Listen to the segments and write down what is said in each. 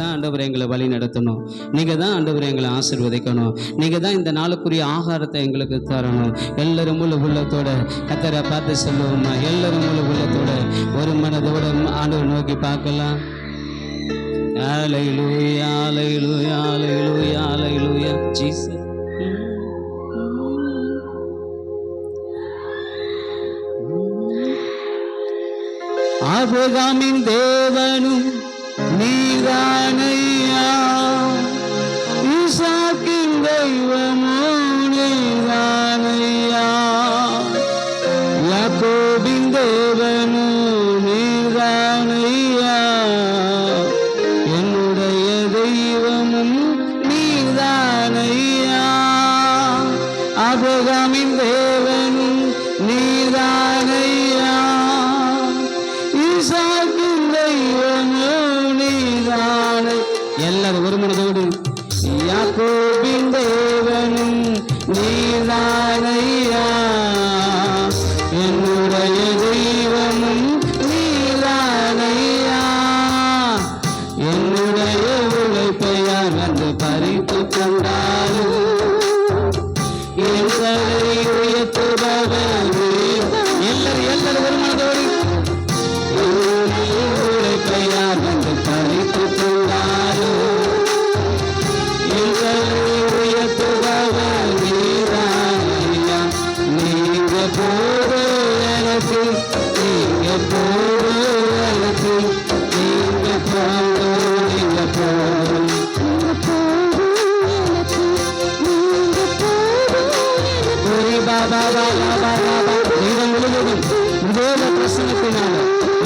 தான் ஆண்டவர் எங்களை வழி நடத்தணும். நீங்கள் தான் ஆண்டவர் எங்களை ஆசீர்வதிக்கணும். நீங்கள் தான் இந்த நாளுக்குரிய ஆகாரத்தை எங்களுக்கு தரணும். எல்லாரும் முழு உள்ளத்தோட கர்த்தரை பார்த்து சொல்லுவோம்மா. எல்லாரும் முழு உள்ளத்தோட ஒரு மனதோட ஆண்டவர் நோக்கி பார்க்கலாம். ஹல்லேலூயா, ஹல்லேலூயா, ஹல்லேலூயா, ஹல்லேலூயா ஜீசஸ். ஆபிரகாமின் தேவனும் நீதானையா, ஈசாக்கின் தெய்வமும் நீதானையா, யாக்கோபின் தேவனும் நீதானையா, என்னுடைய தெய்வமும் நீதானையா. ஆபிரகாமின் தேவனும் நீதானையா, ஈசாக்கின் தெய்வமும் நீதானை. எல்லாரும் ஒரு மனதோடு யாக்கோபின் தேவனும் நீதானையா, என்னுடைய தெய்வமும் நீதானையா, என்னுடைய உழைப்பையார் வந்து பறித்து கொண்டாலும் என் தலை உயர்த்துபவர். எல்லாரும் ஒரு மனதோடு உழைப்பையார் வந்து பறித்து கொண்டாலும் என் தலை உயர்த்துபவர் நீதானையா. நீங்க போது எனக்கு, நீங்க போது எனக்கு, நீங்க போது, நீங்க போது, தேவ பிரசனத்தினால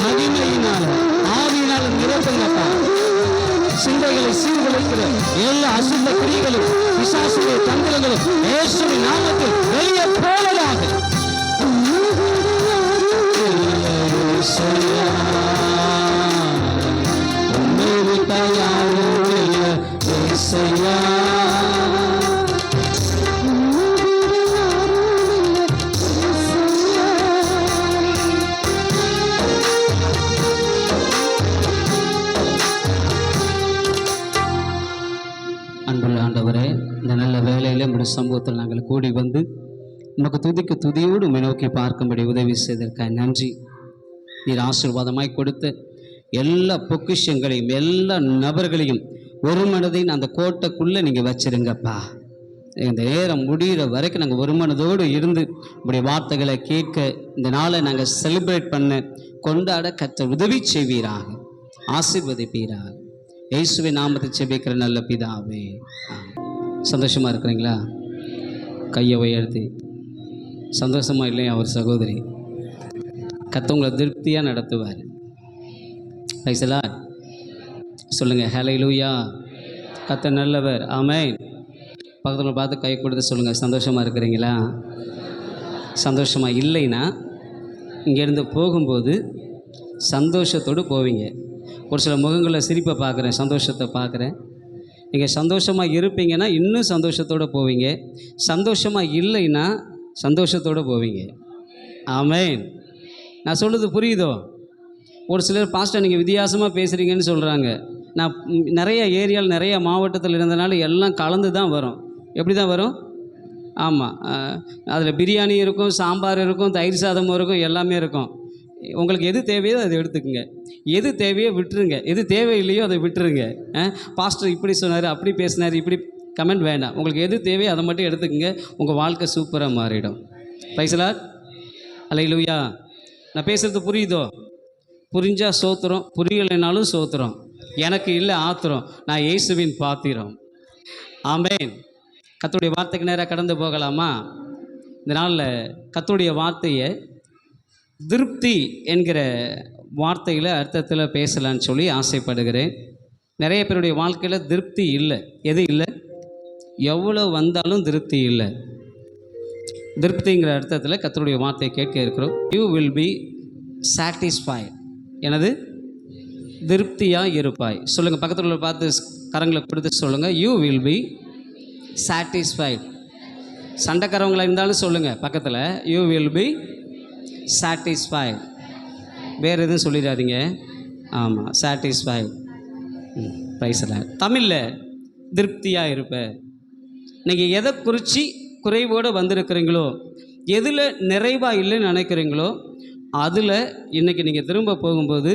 மகிமையினால ஆவியினால நிரப்புங்கப்பா. சிந்தைகளை சீர்குலைக்கிற எல்லா அசுத்த கிரிகளும் பிசாசுடைய தந்திரங்களும் இயேசுவின் நாமத்தில் வெளியே போவதாக. அன்புள்ள ஆண்டவரே, இந்த நல்ல வேலையில் நம்முடைய சமூகத்தில் நாங்கள் கூடி வந்து உனக்கு துதிக்கு துதியோடு உம்மை நோக்கி பார்க்கும்படி உதவி செய்ததற்காக நன்றி. நீர் ஆசீர்வாதமாய் கொடுத்த எல்லா பொக்கிஷங்களையும் எல்லா நபர்களையும் ஒரு மனதையும் அந்த கோட்டைக்குள்ளே நீங்கள் வச்சிருங்கப்பா. இந்த நேரம் முடிகிற வரைக்கும் நாங்கள் ஒரு மனதோடு இருந்து உங்களுடைய வார்த்தைகளை கேட்க, இந்த நாளை நாங்கள் செலிப்ரேட் பண்ண கொண்டாட கற்ற உதவி செய்வீராக, ஆசீர்வதிப்பீராக. இயேசுவின் நாமத்தை செபிக்கிற நல்ல பிதாவே. சந்தோஷமாக இருக்கிறீங்களா? கையை உயர்த்தி சந்தோஷமாக இல்லையா? அவர் சகோதரி கர்த்தர் திருப்தியாக நடத்துவார். ரைசலா சொல்லுங்கள். ஹல்லேலூயா, கர்த்தர் நல்லவர். ஆமென். பக்கத்தில் பார்த்து கை கொடுத்து சொல்லுங்கள், சந்தோஷமாக இருக்கிறீங்களா? சந்தோஷமாக இல்லைன்னா இங்கேருந்து போகும்போது சந்தோஷத்தோடு போவீங்க. ஒரு சில முகங்களில் சிரிப்பை பார்க்குறேன், சந்தோஷத்தை பார்க்குறேன். நீங்கள் சந்தோஷமாக இருப்பீங்கன்னா இன்னும் சந்தோஷத்தோடு போவீங்க. சந்தோஷமாக இல்லைன்னா சந்தோஷத்தோடு போவீங்க. ஆமென். நான் சொல்கிறது புரியுதோ? ஒரு சிலர் பாஸ்டர் நீங்கள் வித்தியாசமாக பேசுகிறீங்கன்னு சொல்கிறாங்க. நான் நிறைய ஏரியாவில் நிறைய மாவட்டத்தில் இருந்தனால எல்லாம் கலந்து தான் வரும். எப்படி தான் வரும்? ஆமாம், அதில் பிரியாணி இருக்கும், சாம்பார் இருக்கும், தயிர் சாதமும் இருக்கும், எல்லாமே இருக்கும். உங்களுக்கு எது தேவையோ அதை எடுத்துக்கோங்க, எது தேவையோ விட்டுருங்க, எது தேவையில்லையோ அதை விட்டுருங்க. பாஸ்டர் இப்படி சொன்னார், அப்படி பேசினார், இப்படி கமெண்ட் வேண்டாம். உங்களுக்கு எது தேவையோ அதை மட்டும் எடுத்துக்கோங்க. உங்கள் வாழ்க்கை சூப்பராக மாறிடும். Praise the lord. ஹல்லேலூயா. நான் பேசுகிறது புரியுதோ? புரிஞ்சால் சோத்திரம், புரியலைனாலும் சோத்திரம். எனக்கு இல்லை ஆத்திரம், நான் இயேசுவின் பாத்திரம். ஆமென். கர்த்தருடைய வார்த்தைக்கு நேராக கடந்து போகலாமா? இந்த நாளில் கர்த்தருடைய வார்த்தையை திருப்தி என்கிற வார்த்தையில் அர்த்தத்தில் பேசலான்னு சொல்லி ஆசைப்படுகிறேன். நிறைய பேருடைய வாழ்க்கையில் திருப்தி இல்லை. எது இல்லை? எவ்வளோ வந்தாலும் திருப்தி இல்லை. திருப்திங்கிற அர்த்தத்தில் கர்த்தருடைய வார்த்தையை கேட்க இருக்கிறோம். You will be satisfied. எனது திருப்தியாக இருப்பாய். சொல்லுங்கள், பக்கத்தில் உள்ள பார்த்து கரங்களை கொடுத்து சொல்லுங்கள், யூ வில் பி சாட்டிஸ்ஃபைட். சண்டைக்காரவங்களாக இருந்தாலும் சொல்லுங்கள் பக்கத்தில், யூ வில் பி சாட்டிஸ்ஃபைட். வேறு எதுவும் சொல்லிடாதீங்க. ஆமாம், சாட்டிஸ்ஃபைட். பிரைஸ்ல தமிழில் திருப்தியாக இருப்ப. நீங்கள் எதை குறித்து குறைவோடு வந்திருக்கிறீங்களோ, எதில் நிறைவாக இல்லைன்னு நினைக்கிறீங்களோ, அதில் இன்றைக்கி நீங்கள் திரும்ப போகும்போது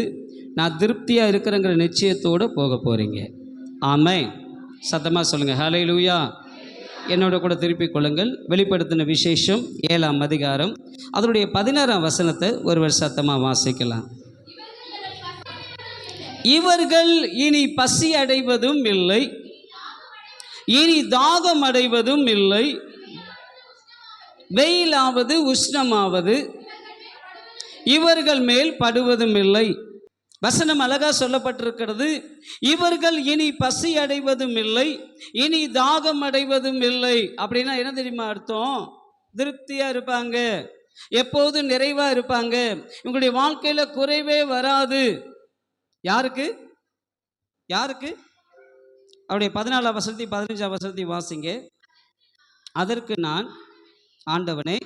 நான் திருப்தியாக இருக்கிறேங்கிற நிச்சயத்தோடு போக போகிறீங்க. ஆமென். சத்தமாக சொல்லுங்கள் ஹல்லேலூயா. என்னோட கூட திருப்பிக் கொள்ளுங்கள். வெளிப்படுத்தின விசேஷம் 7ஆம் அதிகாரம் அதனுடைய 16ஆம் வசனத்தை ஒருவர் சத்தமாக வாசிக்கலாம். இவர்கள் இனி பசி அடைவதும் இல்லை, இனி தாகம் அடைவதும் இல்லை, வெயிலாவது உஷ்ணமாவது இவர்கள் மேல் படுவதும் இல்லை. வசனம் அழகா சொல்லப்பட்டிருக்கிறது. இவர்கள் இனி பசி அடைவதும் இல்லை, இனி தாகம் அடைவதும் இல்லை. அப்படின்னா என்ன தெரியுமா அர்த்தம்? திருப்தியா இருப்பாங்க, எப்போதும் நிறைவா இருப்பாங்க. இவங்களுடைய வாழ்க்கையில குறைவே வராது. யாருக்கு? யாருக்கு? அவருடைய 14ஆம் வசனத்தை 15ஆம் வசனத்தை வாசிங்க. அதற்கு நான், ஆண்டவனே,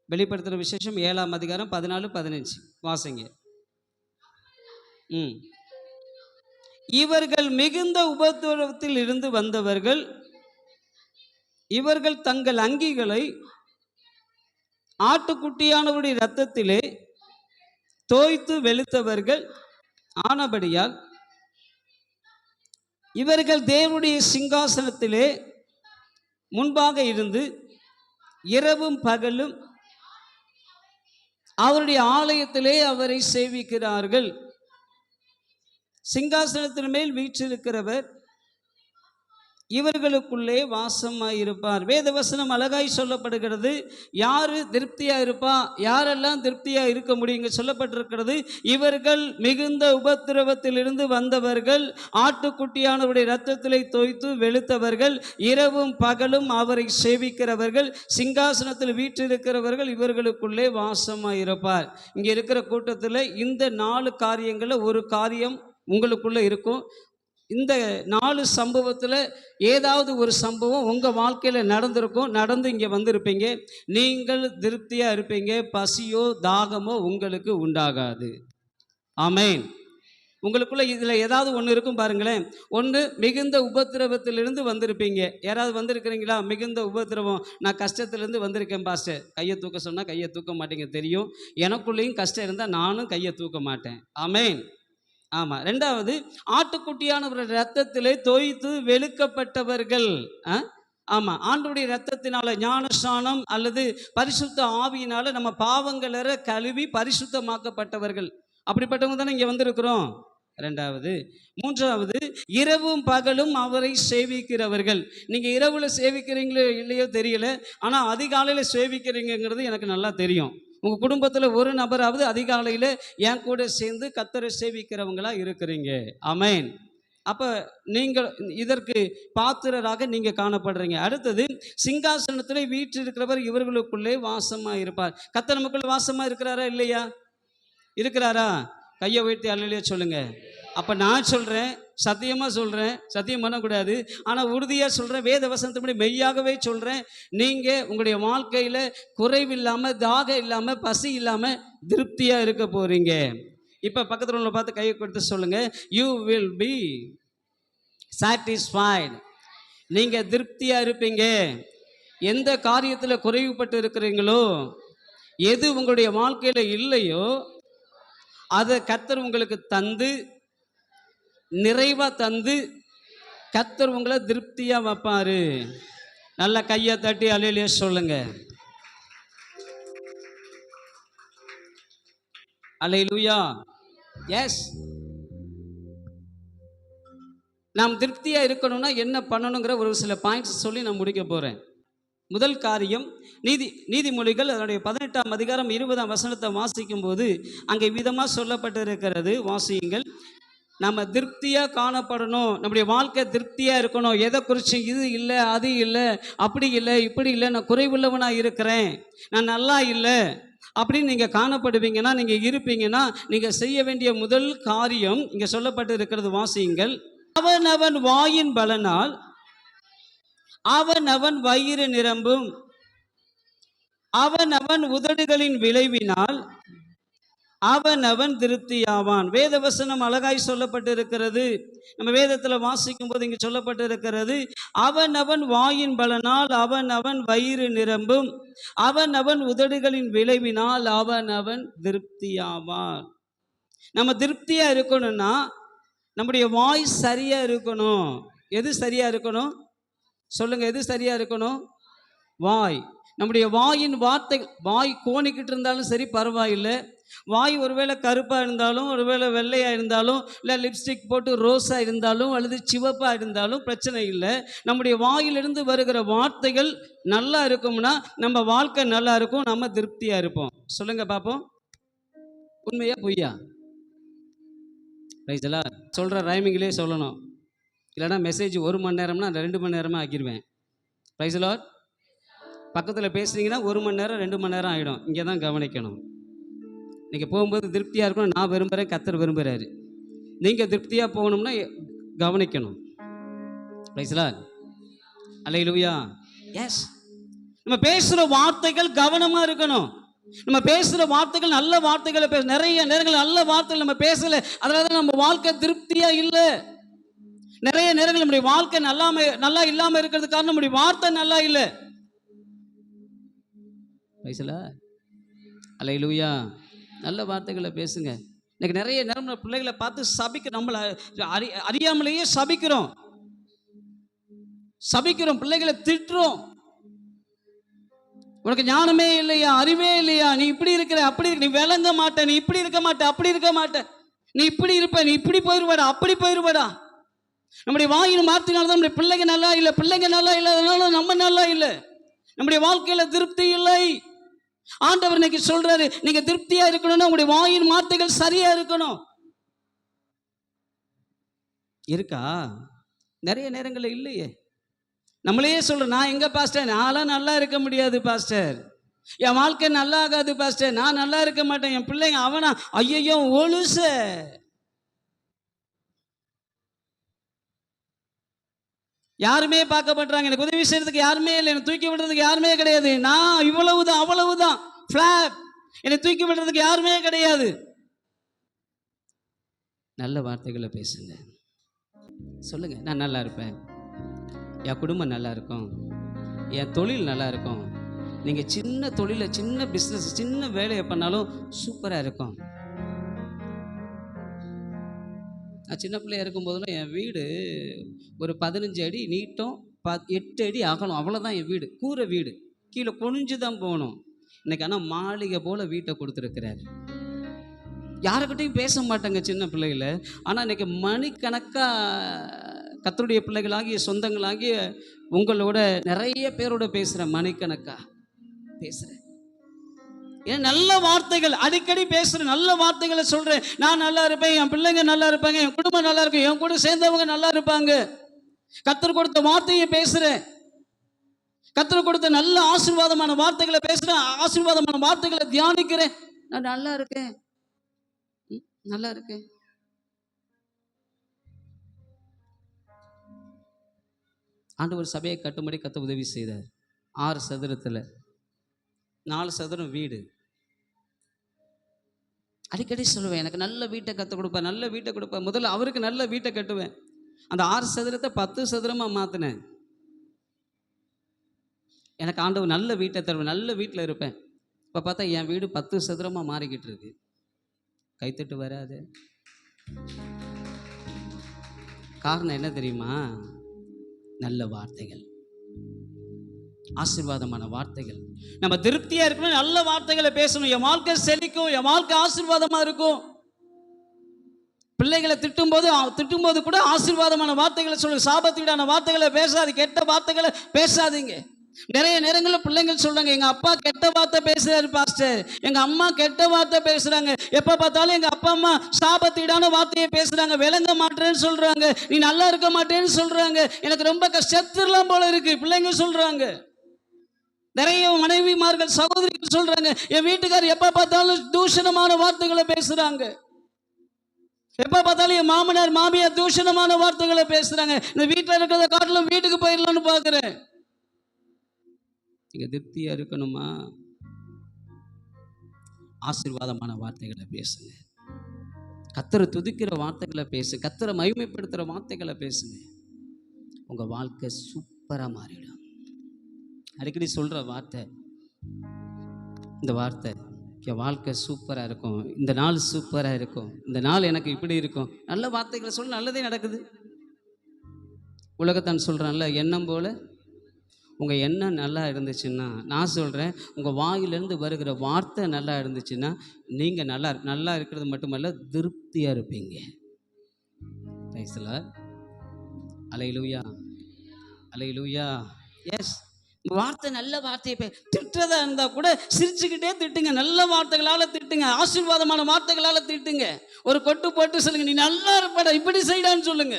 வெளிப்படுத்துகிற விசேஷம் 7ஆம் அதிகாரம் 14, 15 வாசிங்க. இவர்கள் மிகுந்த உபத்திரவத்தில் இருந்து வந்தவர்கள், இவர்கள் தங்கள் அங்கிகளை ஆட்டுக்குட்டியானவருடைய இரத்தத்திலே தோய்த்து வெளுத்தவர்கள் ஆனபடியால் இவர்கள் தேவனுடைய சிங்காசனத்திலே முன்பாக இருந்து இரவும் பகலும் அவருடைய ஆலயத்திலே அவரை சேவிக்கிறார்கள். சிங்காசனத்தின் மேல் வீற்றிருக்கிறவர் இவர்களுக்குள்ளே வாசமாயிருப்பார். வேதவசனம் அழகாய் சொல்லப்படுகிறது. யாரு திருப்தியா இருப்பா? யாரெல்லாம் திருப்தியா இருக்க முடியுங்க? சொல்லப்பட்டிருக்கிறது, இவர்கள் மிகுந்த உபத்திரவத்திலிருந்து வந்தவர்கள், ஆட்டுக்குட்டியானவருடைய இரத்தத்திலே தோய்த்து வெளுத்தவர்கள், இரவும் பகலும் அவரை சேவிக்கிறவர்கள், சிங்காசனத்தில் வீற்றிருக்கிறவர்கள் இவர்களுக்குள்ளே வாசமாயிருப்பார். இங்கே இருக்கிற கூட்டத்தில் இந்த 4 காரியங்களில் ஒரு காரியம் உங்களுக்குள்ள இருக்கும். இந்த 4 சம்பவத்தில் ஏதாவது ஒரு சம்பவம் உங்கள் வாழ்க்கையில் நடந்திருக்கும். நடந்து இங்கே வந்திருப்பீங்க. நீங்கள் திருப்தியாக இருப்பீங்க. பசியோ தாகமோ உங்களுக்கு உண்டாகாது. ஆமென். உங்களுக்குள்ள இதில் ஏதாவது ஒன்று இருக்கும் பாருங்களேன். ஒன்று, மிகுந்த உபத்திரவத்திலிருந்து வந்திருப்பீங்க. யாராவது வந்திருக்கிறீங்களா? மிகுந்த உபத்திரவம், நான் கஷ்டத்திலேருந்து வந்திருக்கேன் பாஸ்டர். கையை தூக்க சொன்னால் கையை தூக்க மாட்டீங்க, தெரியும். எனக்குள்ளேயும் கஷ்டம் இருந்தால் நானும் கையை தூக்க மாட்டேன். ஆமென். ஆமாம். 2வது, ஆட்டுக்குட்டியானவருடைய இரத்தத்திலே தோய்த்து வெளுக்கப்பட்டவர்கள். ஆமாம், ஆண்டவருடைய இரத்தத்தினால ஞானஸ்நானம் அல்லது பரிசுத்த ஆவியினால நம்ம பாவங்கள கழுவி பரிசுத்தமாக்கப்பட்டவர்கள். அப்படிப்பட்டவங்க தானே இங்கே வந்திருக்கிறோம். 2வது. 3வது, இரவும் பகலும் அவரை சேவிக்கிறவர்கள். நீங்கள் இரவுல சேவிக்கிறீங்களோ இல்லையோ தெரியல, ஆனால் அதிகாலையில் சேவிக்கிறீங்கிறது எனக்கு நல்லா தெரியும். உங்கள் குடும்பத்தில் ஒரு நபராவது அதிகாலையில் என் கூட சேர்ந்து கர்த்தரை சேவிக்கிறவங்களா இருக்கிறீங்க. ஆமென். அப்போ நீங்கள் இதற்கு பாத்திரராக நீங்கள் காணப்படுறீங்க. அடுத்தது, சிங்காசனத்தில் வீற்றிருக்கிறவர் இவர்களுக்குள்ளே வாசமாக இருப்பார். கர்த்தர் நமக்குள்ள வாசமாக இருக்கிறாரா இல்லையா? இருக்கிறாரா? கையை உயர்த்தி அல்லேலூயா சொல்லுங்க. அப்போ நான் சொல்கிறேன், சத்தியமாக சொல்கிறேன், சத்தியம் பண்ணக்கூடாது, ஆனால் உறுதியாக சொல்கிறேன், வேத வசனத்தின்படி மெய்யாகவே சொல்கிறேன். நீங்கள் உங்களுடைய வாழ்க்கையில் குறைவில்லாமல், தாகம் இல்லாமல், பசி இல்லாமல் திருப்தியாக இருக்க போகிறீங்க. இப்போ பக்கத்தில் உள்ள பார்த்து கையை கொடுத்து சொல்லுங்கள், யூ வில் பி சாட்டிஸ்ஃபைடு. நீங்கள் திருப்தியாக இருப்பீங்க. எந்த காரியத்தில் குறைவுபட்டு இருக்கிறீங்களோ, எது உங்களுடைய வாழ்க்கையில் இல்லையோ அதை கர்த்தர் உங்களுக்கு தந்து, நிறைவா தந்து, கர்த்தர் உங்களை திருப்தியா வைப்பாரு. நல்ல கையை தட்டி அல்லேலூயா சொல்லுங்க. அல்லேலூயா. எஸ். நாம் திருப்தியா இருக்கணும்னா என்ன பண்ணணுங்கிற ஒரு சில பாயிண்ட்ஸ் சொல்லி நான் முடிக்க போறேன். முதல் காரியம், நீதிமொழிகள் அதனுடைய 18ஆம் அதிகாரம் 20ஆம் வசனத்தை வாசிக்கும் போது அங்கே விதமாக சொல்லப்பட்டிருக்கிறது. வாசியுங்கள். நம்ம திருப்தியாக காணப்படணும், நம்முடைய வாழ்க்கை திருப்தியாக இருக்கணும். எதை குறித்து இது இல்லை, அது இல்லை, அப்படி இல்லை, இப்படி இல்லை, நான் குறைவுள்ளவனாக இருக்கிறேன், நான் நல்லா இல்லை அப்படின்னு நீங்கள் காணப்படுவீங்கன்னா, நீங்கள் இருப்பீங்கன்னா, நீங்கள் செய்ய வேண்டிய முதல் காரியம் இங்கே சொல்லப்பட்டு இருக்கிறது. வாசியுங்கள். அவன் வாயின் பலனால் அவன் வயிறு நிரம்பும், அவன் உதடுகளின் விளைவினால் அவன் திருப்தியாவான். வேத வசனம் அழகாய் சொல்லப்பட்டிருக்கிறது. நம்ம வேதத்தில் வாசிக்கும் போது இங்கு சொல்லப்பட்டிருக்கிறது, அவன் வாயின் பலனால் அவன் வயிறு நிரம்பும், அவன் உதடுகளின் விளைவினால் அவன் திருப்தியாவான். நம்ம திருப்தியா இருக்கணும்னா நம்முடைய வாய் சரியா இருக்கணும். எது சரியா இருக்கணும் சொல்லுங்க? எது சரியா இருக்கணும்? வாய். நம்முடைய வாயின் வார்த்தை, வாய் கோணிக்கிட்டு இருந்தாலும் சரி பரவாயில்லை. வாய் ஒருவேளை கருப்பாக இருந்தாலும், ஒருவேளை வெள்ளையாக இருந்தாலும், இல்லை லிப்ஸ்டிக் போட்டு ரோஸாக இருந்தாலும், அல்லது சிவப்பாக இருந்தாலும் பிரச்சனை இல்லை. நம்முடைய வாயிலிருந்து வருகிற வார்த்தைகள் நல்லா இருக்கும்னா நம்ம வாழ்க்கை நல்லா இருக்கும், நம்ம திருப்தியாக இருப்போம். சொல்லுங்க பார்ப்போம், உண்மையா பொய்யா? ரைஸ்லா சொல்கிற ரைமிங்கிலே சொல்லணும், இல்லைனா மெசேஜ் 1 மணி நேரம்னா 2 மணி நேரமாக ஆக்கிடுவேன். ரைஸ்லா பக்கத்தில் பேசுனீங்கன்னா 1 மணி நேரம் 2 மணி நேரம் ஆகிடும். இங்கே தான் கவனிக்கணும். நீங்கள் போகும்போது திருப்தியாக இருக்கணும், நான் விரும்புகிறேன், கர்த்தர் விரும்புகிறாரு. நீங்கள் திருப்தியாக போகணும்னா கவனிக்கணும். ரைஸ்லா அல்லேலூயா. எஸ், நம்ம பேசுகிற வார்த்தைகள் கவனமாக இருக்கணும். நம்ம பேசுகிற வார்த்தைகள் நல்ல வார்த்தைகளை நிறைய நேரங்கள் நல்ல வார்த்தைகள் நம்ம பேசலை, அதனால தான் நம்ம வாழ்க்கை திருப்தியாக இல்லை. நிறைய நேரங்கள் நம்முடைய வாழ்க்கை நல்லா இல்லாமல் இருக்கிறது காரணம் நம்முடைய வார்த்தை நல்லா இல்லை. ரைஸ்லா அல்லேலூயா. நல்ல வார்த்தைகளை பேசுங்க. இன்னைக்கு நிறைய நேரம் பிள்ளைகளை பார்த்து சபிக்க, நம்மளை அறியாமலேயே சபிக்கிறோம். பிள்ளைகளை திட்டுறோம். உனக்கு ஞானமே இல்லையா, அறிவே இல்லையா, நீ இப்படி இருக்கிற, அப்படி இருக்க, நீ விளங்க மாட்ட, நீ இப்படி இருக்க மாட்ட, அப்படி இருக்க மாட்ட, நீ இப்படி இருப்ப, நீ இப்படி போயிருவாடா, அப்படி போயிருவாடா. நம்முடைய வாயின் வார்த்தையினால்தான் நம்முடைய பிள்ளைங்க நல்லா இல்லை. அதனால நம்ம நல்லா இல்லை. நம்முடைய வாழ்க்கையில திருப்தி இல்லை. ஆண்டவர் இன்னைக்கு சொல்றாரு, நீங்க திருப்தியா இருக்கணும்னா உங்களுடைய வாயின் வார்த்தைகள் சரியா இருக்கணும். இருக்கா? நிறைய நேரங்களில் இல்லையே. நம்மளே சொல்றோம், நான் எங்க பாஸ்டர், நான்லாம் நல்லா இருக்க முடியாது பாஸ்டர், என் வாழ்க்கை நல்லா ஆகாது பாஸ்டர், நான் நல்லா இருக்க மாட்டேன், என் பிள்ளைங்க அவனா ஐயோ ஒழுச. யாருமே பார்க்க மாட்டாங்க, எனக்கு உதவி செய்யறதுக்கு யாருமே இல்லை, எனக்கு தூக்கி விடுறதுக்கு யாருமே கிடையாது, நான் இவ்வளவுதான் அவ்வளவுதான் ஃபிளாப், என்னை தூக்கி விடுறதுக்கு யாருமே கிடையாது. நல்ல வார்த்தைகளை பேசுங்க. சொல்லுங்க, நான் நல்லா இருப்பேன், என் குடும்பம் நல்லா இருக்கும், என் தொழில் நல்லா இருக்கும். நீங்கள் சின்ன தொழிலை, சின்ன பிஸ்னஸ், சின்ன வேலையை பண்ணாலும் சூப்பராக இருக்கும். நான் சின்ன பிள்ளையா இருக்கும்போதெல்லாம் என் வீடு ஒரு 15 அடி நீட்டம், 8 அடி அகலம், அவ்வளோதான் என் வீடு. கூரை வீடு, கீழே குனிஞ்சு தான் போகணும். இன்னைக்கு ஆனால் மாளிகை போல் வீட்டை கொடுத்துருக்கிறார். யாருக்கிட்டையும் பேச மாட்டாங்க சின்ன பிள்ளைகளை. ஆனால் இன்னைக்கு மணிக்கணக்காக கர்த்தருடைய பிள்ளைகளாகிய சொந்தங்களாகிய உங்களோட நிறைய பேரோட பேசுகிறேன், மணிக்கணக்காக பேசுகிறேன். ஏன் நல்ல வார்த்தைகள் அடிக்கடி பேசுகிறேன், நல்ல வார்த்தைகளை சொல்கிறேன். நான் நல்லா இருப்பேன், என் பிள்ளைங்க நல்லா இருப்பாங்க, என் குடும்பம் நல்லா இருக்கும், என் கூட சேர்ந்தவங்க நல்லா இருப்பாங்க. கர்த்தர் கொடுத்த வார்த்தையை பேசுகிறேன், கர்த்தர் கொடுத்த நல்ல ஆசீர்வாதமான வார்த்தைகளை பேசுகிறேன், ஆசீர்வாதமான வார்த்தைகளை தியானிக்கிறேன். நான் நல்லா இருக்கேன், நல்லா இருக்கேன். ஆண்டவர் சபையை கட்டும்படி கர்த்தர் உதவி செய்தார். 6 சதுரத்தில் 4 சதுரம் வீடு. அடிக்கடி சொல்லுவேன், எனக்கு நல்ல வீட்டை கற்றுக் கொடுப்பேன், நல்ல வீட்டை கொடுப்பேன். முதல்ல அவருக்கு நல்ல வீட்டை கட்டுவேன். அந்த 6 சதுரத்தை 10 சதுரமாக மாற்றினேன். எனக்கு ஆண்டவர் நல்ல வீட்டை தருவேன், நல்ல வீட்டில் இருப்பேன். இப்போ பார்த்தா என் வீடு 10 சதுரமாக மாறிக்கிட்டு இருக்கு. கைத்தட்டு வராது. காரணம் என்ன தெரியுமா? நல்ல வார்த்தைகள், ஆசீர்வாதமான வார்த்தைகள். நம்ம திருப்தியா இருக்கணும், நல்ல வார்த்தைகளை பேசணும். என் வாழ்க்கை செழிக்கும், என் வாழ்க்கை ஆசீர்வாதமா இருக்கும். பிள்ளைகளை திட்டும்போது கூட ஆசீர்வாதமான வார்த்தைகளை சொல்லுங்க. சாபத்தீடான வார்த்தைகளை பேசாது, கெட்ட வார்த்தைகளை பேசாதீங்க. நிறைய நேரங்களில் பிள்ளைங்கள் சொல்றாங்க, எங்க அப்பா கெட்ட வார்த்தை பேசுறாரு பாஸ்டர், எங்க அம்மா கெட்ட வார்த்தை பேசுறாங்க, எப்ப பார்த்தாலும் எங்க அப்பா அம்மா சாபத்தீடான வார்த்தையை பேசுறாங்க, விளங்க மாட்டேன்னு சொல்றாங்க, நீ நல்லா இருக்க மாட்டேன்னு சொல்றாங்க, எனக்கு ரொம்ப கஷ்டத்திரலாம் போல இருக்கு பிள்ளைங்க சொல்றாங்க. நிறைய மனைவிமார்கள், சகோதரிகள் சொல்றாங்க, என் வீட்டுக்காரர் எப்ப பார்த்தாலும் தூஷணமான வார்த்தைகளை பேசுறாங்க, எப்ப பார்த்தாலும் என் மாமனார் மாமியார் தூஷணமான வார்த்தைகளை பேசுறாங்க, இந்த வீட்டில் இருக்கிறத காட்டிலும் வீட்டுக்கு போயிடலாம்னு பாக்குறேன். நீங்க திருப்தியா இருக்கணுமா? ஆசீர்வாதமான வார்த்தைகளை பேசுங்க. கர்த்தரை துதிக்கிற வார்த்தைகளை பேசு, கர்த்தரை மகிமைப்படுத்துகிற வார்த்தைகளை பேசுங்க. உங்கள் வாழ்க்கை சூப்பராக மாறிடும். அடிக்கடி சொல்கிற வார்த்தை இந்த வார்த்தை, என் வாழ்க்கை சூப்பராக இருக்கும், இந்த நாள் சூப்பராக இருக்கும், இந்த நாள் எனக்கு இப்படி இருக்கும். நல்ல வார்த்தைகளை சொல்ல நல்லதே நடக்குது. உலகத்தான் சொல்கிறான்ல, எண்ணம் போல் உங்கள் எண்ணம் நல்லா இருந்துச்சுன்னா, நான் சொல்கிறேன், உங்கள் வாயிலிருந்து வருகிற வார்த்தை நல்லா இருந்துச்சுன்னா, நீங்கள் நல்லா இருக்கிறது மட்டுமல்ல, திருப்தியாக இருப்பீங்க. Praise the Lord. அல்லேலூயா, அல்லேலூயா. எஸ், வார்த்தை நல்ல வார்த்தையை திட்டுறதா இருந்தால் கூட சிரிச்சுக்கிட்டே திட்டுங்க. நல்ல வார்த்தைகளால் திட்டுங்க, ஆசீர்வாதமான வார்த்தைகளால் திட்டுங்க. ஒரு கொட்டு போட்டு சொல்லுங்க, நீ நல்லா இருப்படா, இப்படி செய்டான்னு சொல்லுங்க.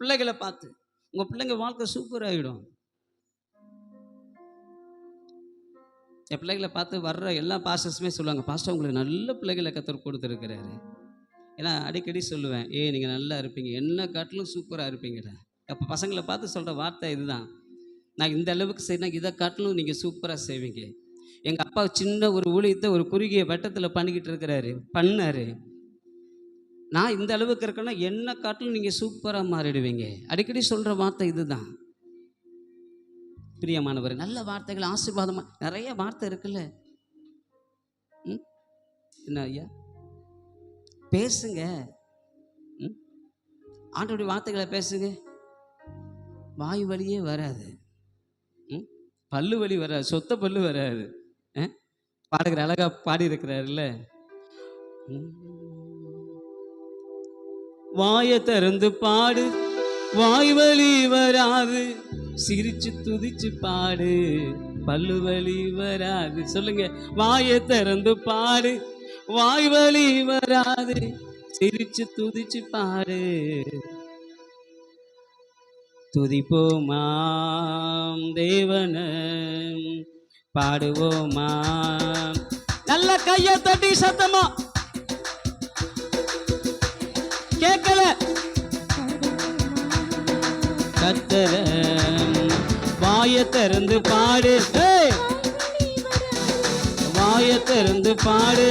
பிள்ளைகளை பார்த்து உங்கள் பிள்ளைங்க வாழ்க்கை சூப்பர் ஆகிடும். என் பிள்ளைகளை பார்த்து வர்ற எல்லா பாஸ்டர்ஸுமே சொல்லுவாங்க, பாஸ்டர் உங்களுக்கு நல்ல பிள்ளைகளை கர்த்தர் கொடுத்துருக்கிறாரு. ஏன்னா அடிக்கடி சொல்லுவேன், நீங்கள் நல்லா இருப்பீங்க, என்ன காட்டிலும் சூப்பராக இருப்பீங்கடா. அப்போ பசங்களை பார்த்து சொல்கிற வார்த்தை இதுதான், நான் இந்த அளவுக்கு செய்யணும், இதை காட்டிலும் நீங்கள் சூப்பராக செய்வீங்க. எங்கள் அப்பா சின்ன ஒரு ஊழியத்தை ஒரு குறுகிய வட்டத்தில் பண்ணிக்கிட்டு பண்ணார். நான் இந்த அளவுக்கு இருக்கேன்னா என்ன காட்டிலும் நீங்கள் சூப்பராக மாறிடுவீங்க. அடிக்கடி சொல்கிற வார்த்தை இதுதான். பிரியமானவர், நல்ல வார்த்தைகள் ஆசீர்வாதமாக நிறைய வார்த்தை இருக்குல்ல. என்ன ஐயா பேசுங்க, ஆண்டோடைய வார்த்தைகளை பேசுங்க. வாய் வலியே வராது, பல்லு வலி வராது, சொத்த பல்லு வராது. பாடுகிற அழகா பாடி இருக்கிறாருல்ல, வாயை திறந்து பாடு, வாய் வலி வராது, சிரிச்சு துதிச்சு பாடு, பல்லு வலி வராது. சொல்லுங்க, வாயை திறந்து பாடு, வாய் வலி வராது, சிரிச்சு துதிச்சு பாடு. துதிப்போமாம் தேவன, பாடுவோமா. நல்ல கையை தட்டி சத்தமா கேட்கல. கர்த்தர வாயை திறந்து பாடு, வாயை திறந்து பாடு,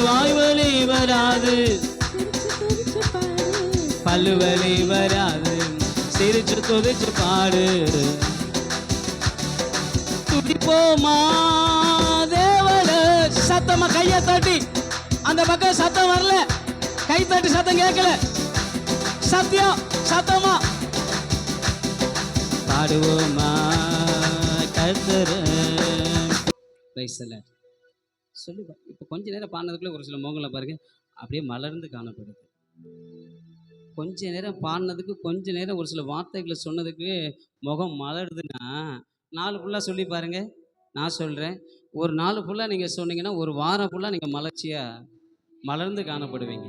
வாய் வலி வராது, பல்லு வலி வராது, சிரிச்சு துதிச்சு பாடு. துதிப்போமா தேவன. சத்தமா கையை தட்டி, அந்த பக்கம் சத்தம் வரல, கை தட்டி சத்தம் கேட்கல. சத்தியம் சத்தமா பாடுவோமா கர்த்தர. சொல்லுங்க. இப்போ கொஞ்ச நேரம் பாடினதுக்குள்ள ஒரு சில முகங்களை பாருங்க அப்படியே மலர்ந்து காணப்படுது. கொஞ்ச நேரம் பாடினதுக்கு கொஞ்ச நேரம் ஒரு சில வார்த்தைகளை சொன்னதுக்கு முகம் மலருதுன்னா, நாலு ஃபுல்லாக சொல்லி பாருங்க. நான் சொல்கிறேன், ஒரு நாலு ஃபுல்லாக நீங்கள் சொன்னீங்கன்னா ஒரு வாரம் ஃபுல்லாக நீங்கள் மலர்ச்சியாக மலர்ந்து காணப்படுவீங்க.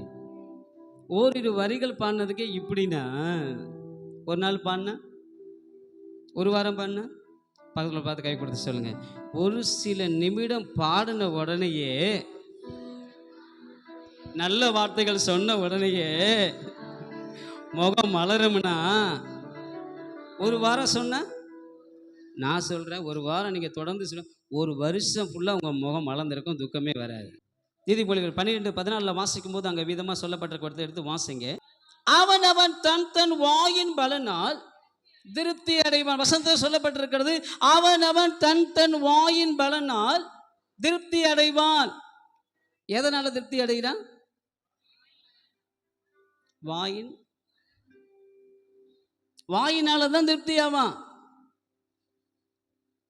ஓரிரு வரிகள் பாடினதுக்கே இப்படின்னா, ஒரு நாள் பாடினா, ஒரு வாரம் பாடினா, பக்கத்தில் பார்த்து கை கொடுத்து சொல்லுங்க, ஒரு சில நிமிடம் பாடின உடனேயே, நல்ல வார்த்தைகள் சொன்ன உடனேயே முகம் மலரும்னா, ஒரு வாரம் சொன்ன, நான் சொல்கிறேன், ஒரு வாரம் நீங்கள் தொடர்ந்து சொல்ல, ஒரு வருஷம் ஃபுல்லாக உங்கள் முகம் மலர்ந்திருக்கும், துக்கமே வராது. நீதிமொழிகள் 12:14 வாசிக்கும் போது அங்கே விதமாக சொல்லப்பட்ட எடுத்து வாசிங்க. அவன் தன் தன் வாயின் பலனால் திருப்தி அடைவான். வசனத்தில் சொல்லப்பட்டிருக்கிறது, அவன் தன் தன் வாயின் பலனால் திருப்தி அடைவான். எதனால திருப்தி அடைகிறான்? வாயினால தான் திருப்தி ஆவான்.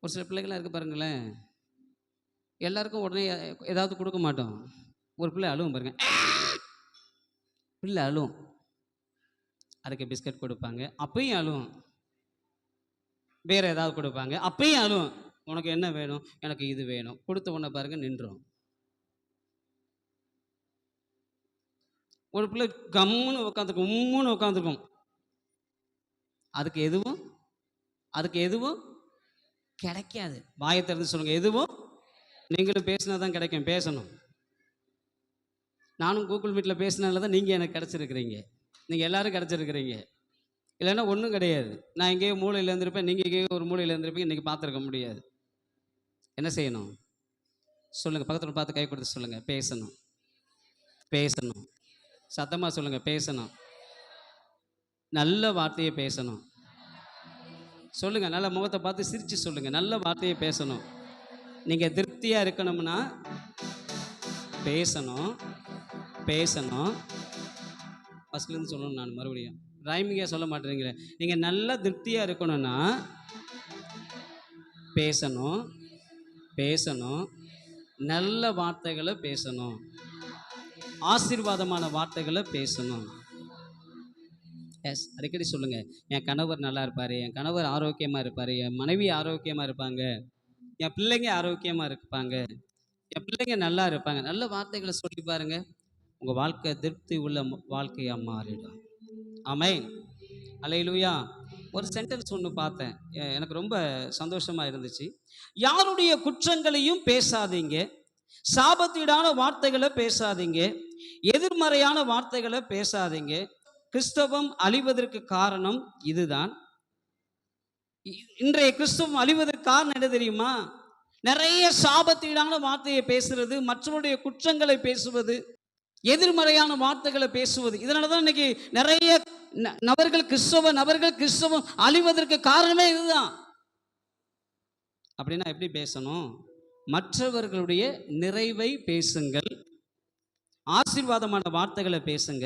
ஒரு சில பிள்ளைகளாக இருக்கு பாருங்களேன், எல்லாருக்கும் உடனே ஏதாவது கொடுக்க மாட்டோம். ஒரு பிள்ளை அழுவும் பாருங்க, பிள்ளை அழுவும், அதுக்கு பிஸ்கட் கொடுப்பாங்க, அப்பயும் அழுவும். வேற ஏதாவது கொடுப்பாங்க, அப்பயும் அழுவும். உனக்கு என்ன வேணும்? எனக்கு இது வேணும். கொடுத்த உடனே பாருங்க நின்றோம். ஒரு பிள்ளை கம்முன்னு உட்காந்துருக்கும், உம்முன்னு உட்காந்துருக்கும். அதுக்கு எதுவும் கிடைக்காது. வாயை திறந்து சொல்லுங்க, எதுவும். நீங்களும் பேசினா தான் கிடைக்கும், பேசணும். நானும் கூகுள் மீட்டில் பேசினால தான் நீங்கள் எனக்கு கிடச்சிருக்கிறீங்க, நீங்கள் எல்லோரும் கிடச்சிருக்கிறீங்க. இல்லைன்னா ஒன்றும் கிடையாது. நான் எங்கேயோ மூலையில் இருந்திருப்பேன், நீங்கள் எங்கேயோ ஒரு மூலையில் இருந்திருப்பீங்க, இன்றைக்கி பார்த்துருக்க முடியாது. என்ன செய்யணும்? சொல்லுங்கள், பக்கத்தில் பார்த்து கை கொடுத்து சொல்லுங்கள், பேசணும். பேசணும். சத்தமாக சொல்லுங்கள், பேசணும். நல்ல வார்த்தையை பேசணும். சொல்லுங்கள், நல்ல முகத்தை பார்த்து சிரித்து சொல்லுங்கள், நல்ல வார்த்தையை பேசணும். நீங்கள் திருப்தியாக இருக்கணும்னா பேசணும். பேசணும். ஃபஸ்ட்லேருந்து சொல்லணும். நான் மறுபடியும் ரைமிங்காக சொல்ல மாட்டேறீங்களே. நீங்கள் நல்லா திருப்தியாக இருக்கணும்னா பேசணும். பேசணும். நல்ல வார்த்தைகளை பேசணும். ஆசீர்வாதமான வார்த்தைகளை பேசணும். எஸ், அடிக்கடி சொல்லுங்கள், என் கணவர் நல்லா இருப்பார், என் கணவர் ஆரோக்கியமாக இருப்பார், என் மனைவி ஆரோக்கியமாக இருப்பாங்க, என் பிள்ளைங்க ஆரோக்கியமாக இருப்பாங்க, என் பிள்ளைங்க நல்லா இருப்பாங்க. நல்ல வார்த்தைகளை சொல்லி பாருங்கள், உங்கள் வாழ்க்கை திருப்தி உள்ள வாழ்க்கையாக மாறிடும். ஆமென். அல்லேலூயா. ஒரு சென்டென்ஸ் ஒன்று பார்த்தேன், எனக்கு ரொம்ப சந்தோஷமாக இருந்துச்சு. யாருடைய குற்றங்களையும் பேசாதீங்க, சாபத்தீடான வார்த்தைகளை பேசாதீங்க, எதிர்மறையான வார்த்தைகளை பேசாதீங்க. கிறிஸ்தவம் அழிவதற்கு காரணம் இதுதான். இன்றைய கிறிஸ்தவம் அழிவதற்கு காரணம் என்ன தெரியுமா? நிறைய சாபத்தீடான வார்த்தையை பேசுறது, மற்றவருடைய குற்றங்களை பேசுவது, எதிர்மறையான வார்த்தைகளை பேசுவது. இதனால தான் இன்னைக்கு நிறைய கிறிஸ்தவம் அழிவதற்கு காரணமே இதுதான். அப்படின்னா எப்படி பேசணும்? மற்றவர்களுடைய நிறைவை பேசுங்கள், ஆசீர்வாதமான வார்த்தைகளை பேசுங்க,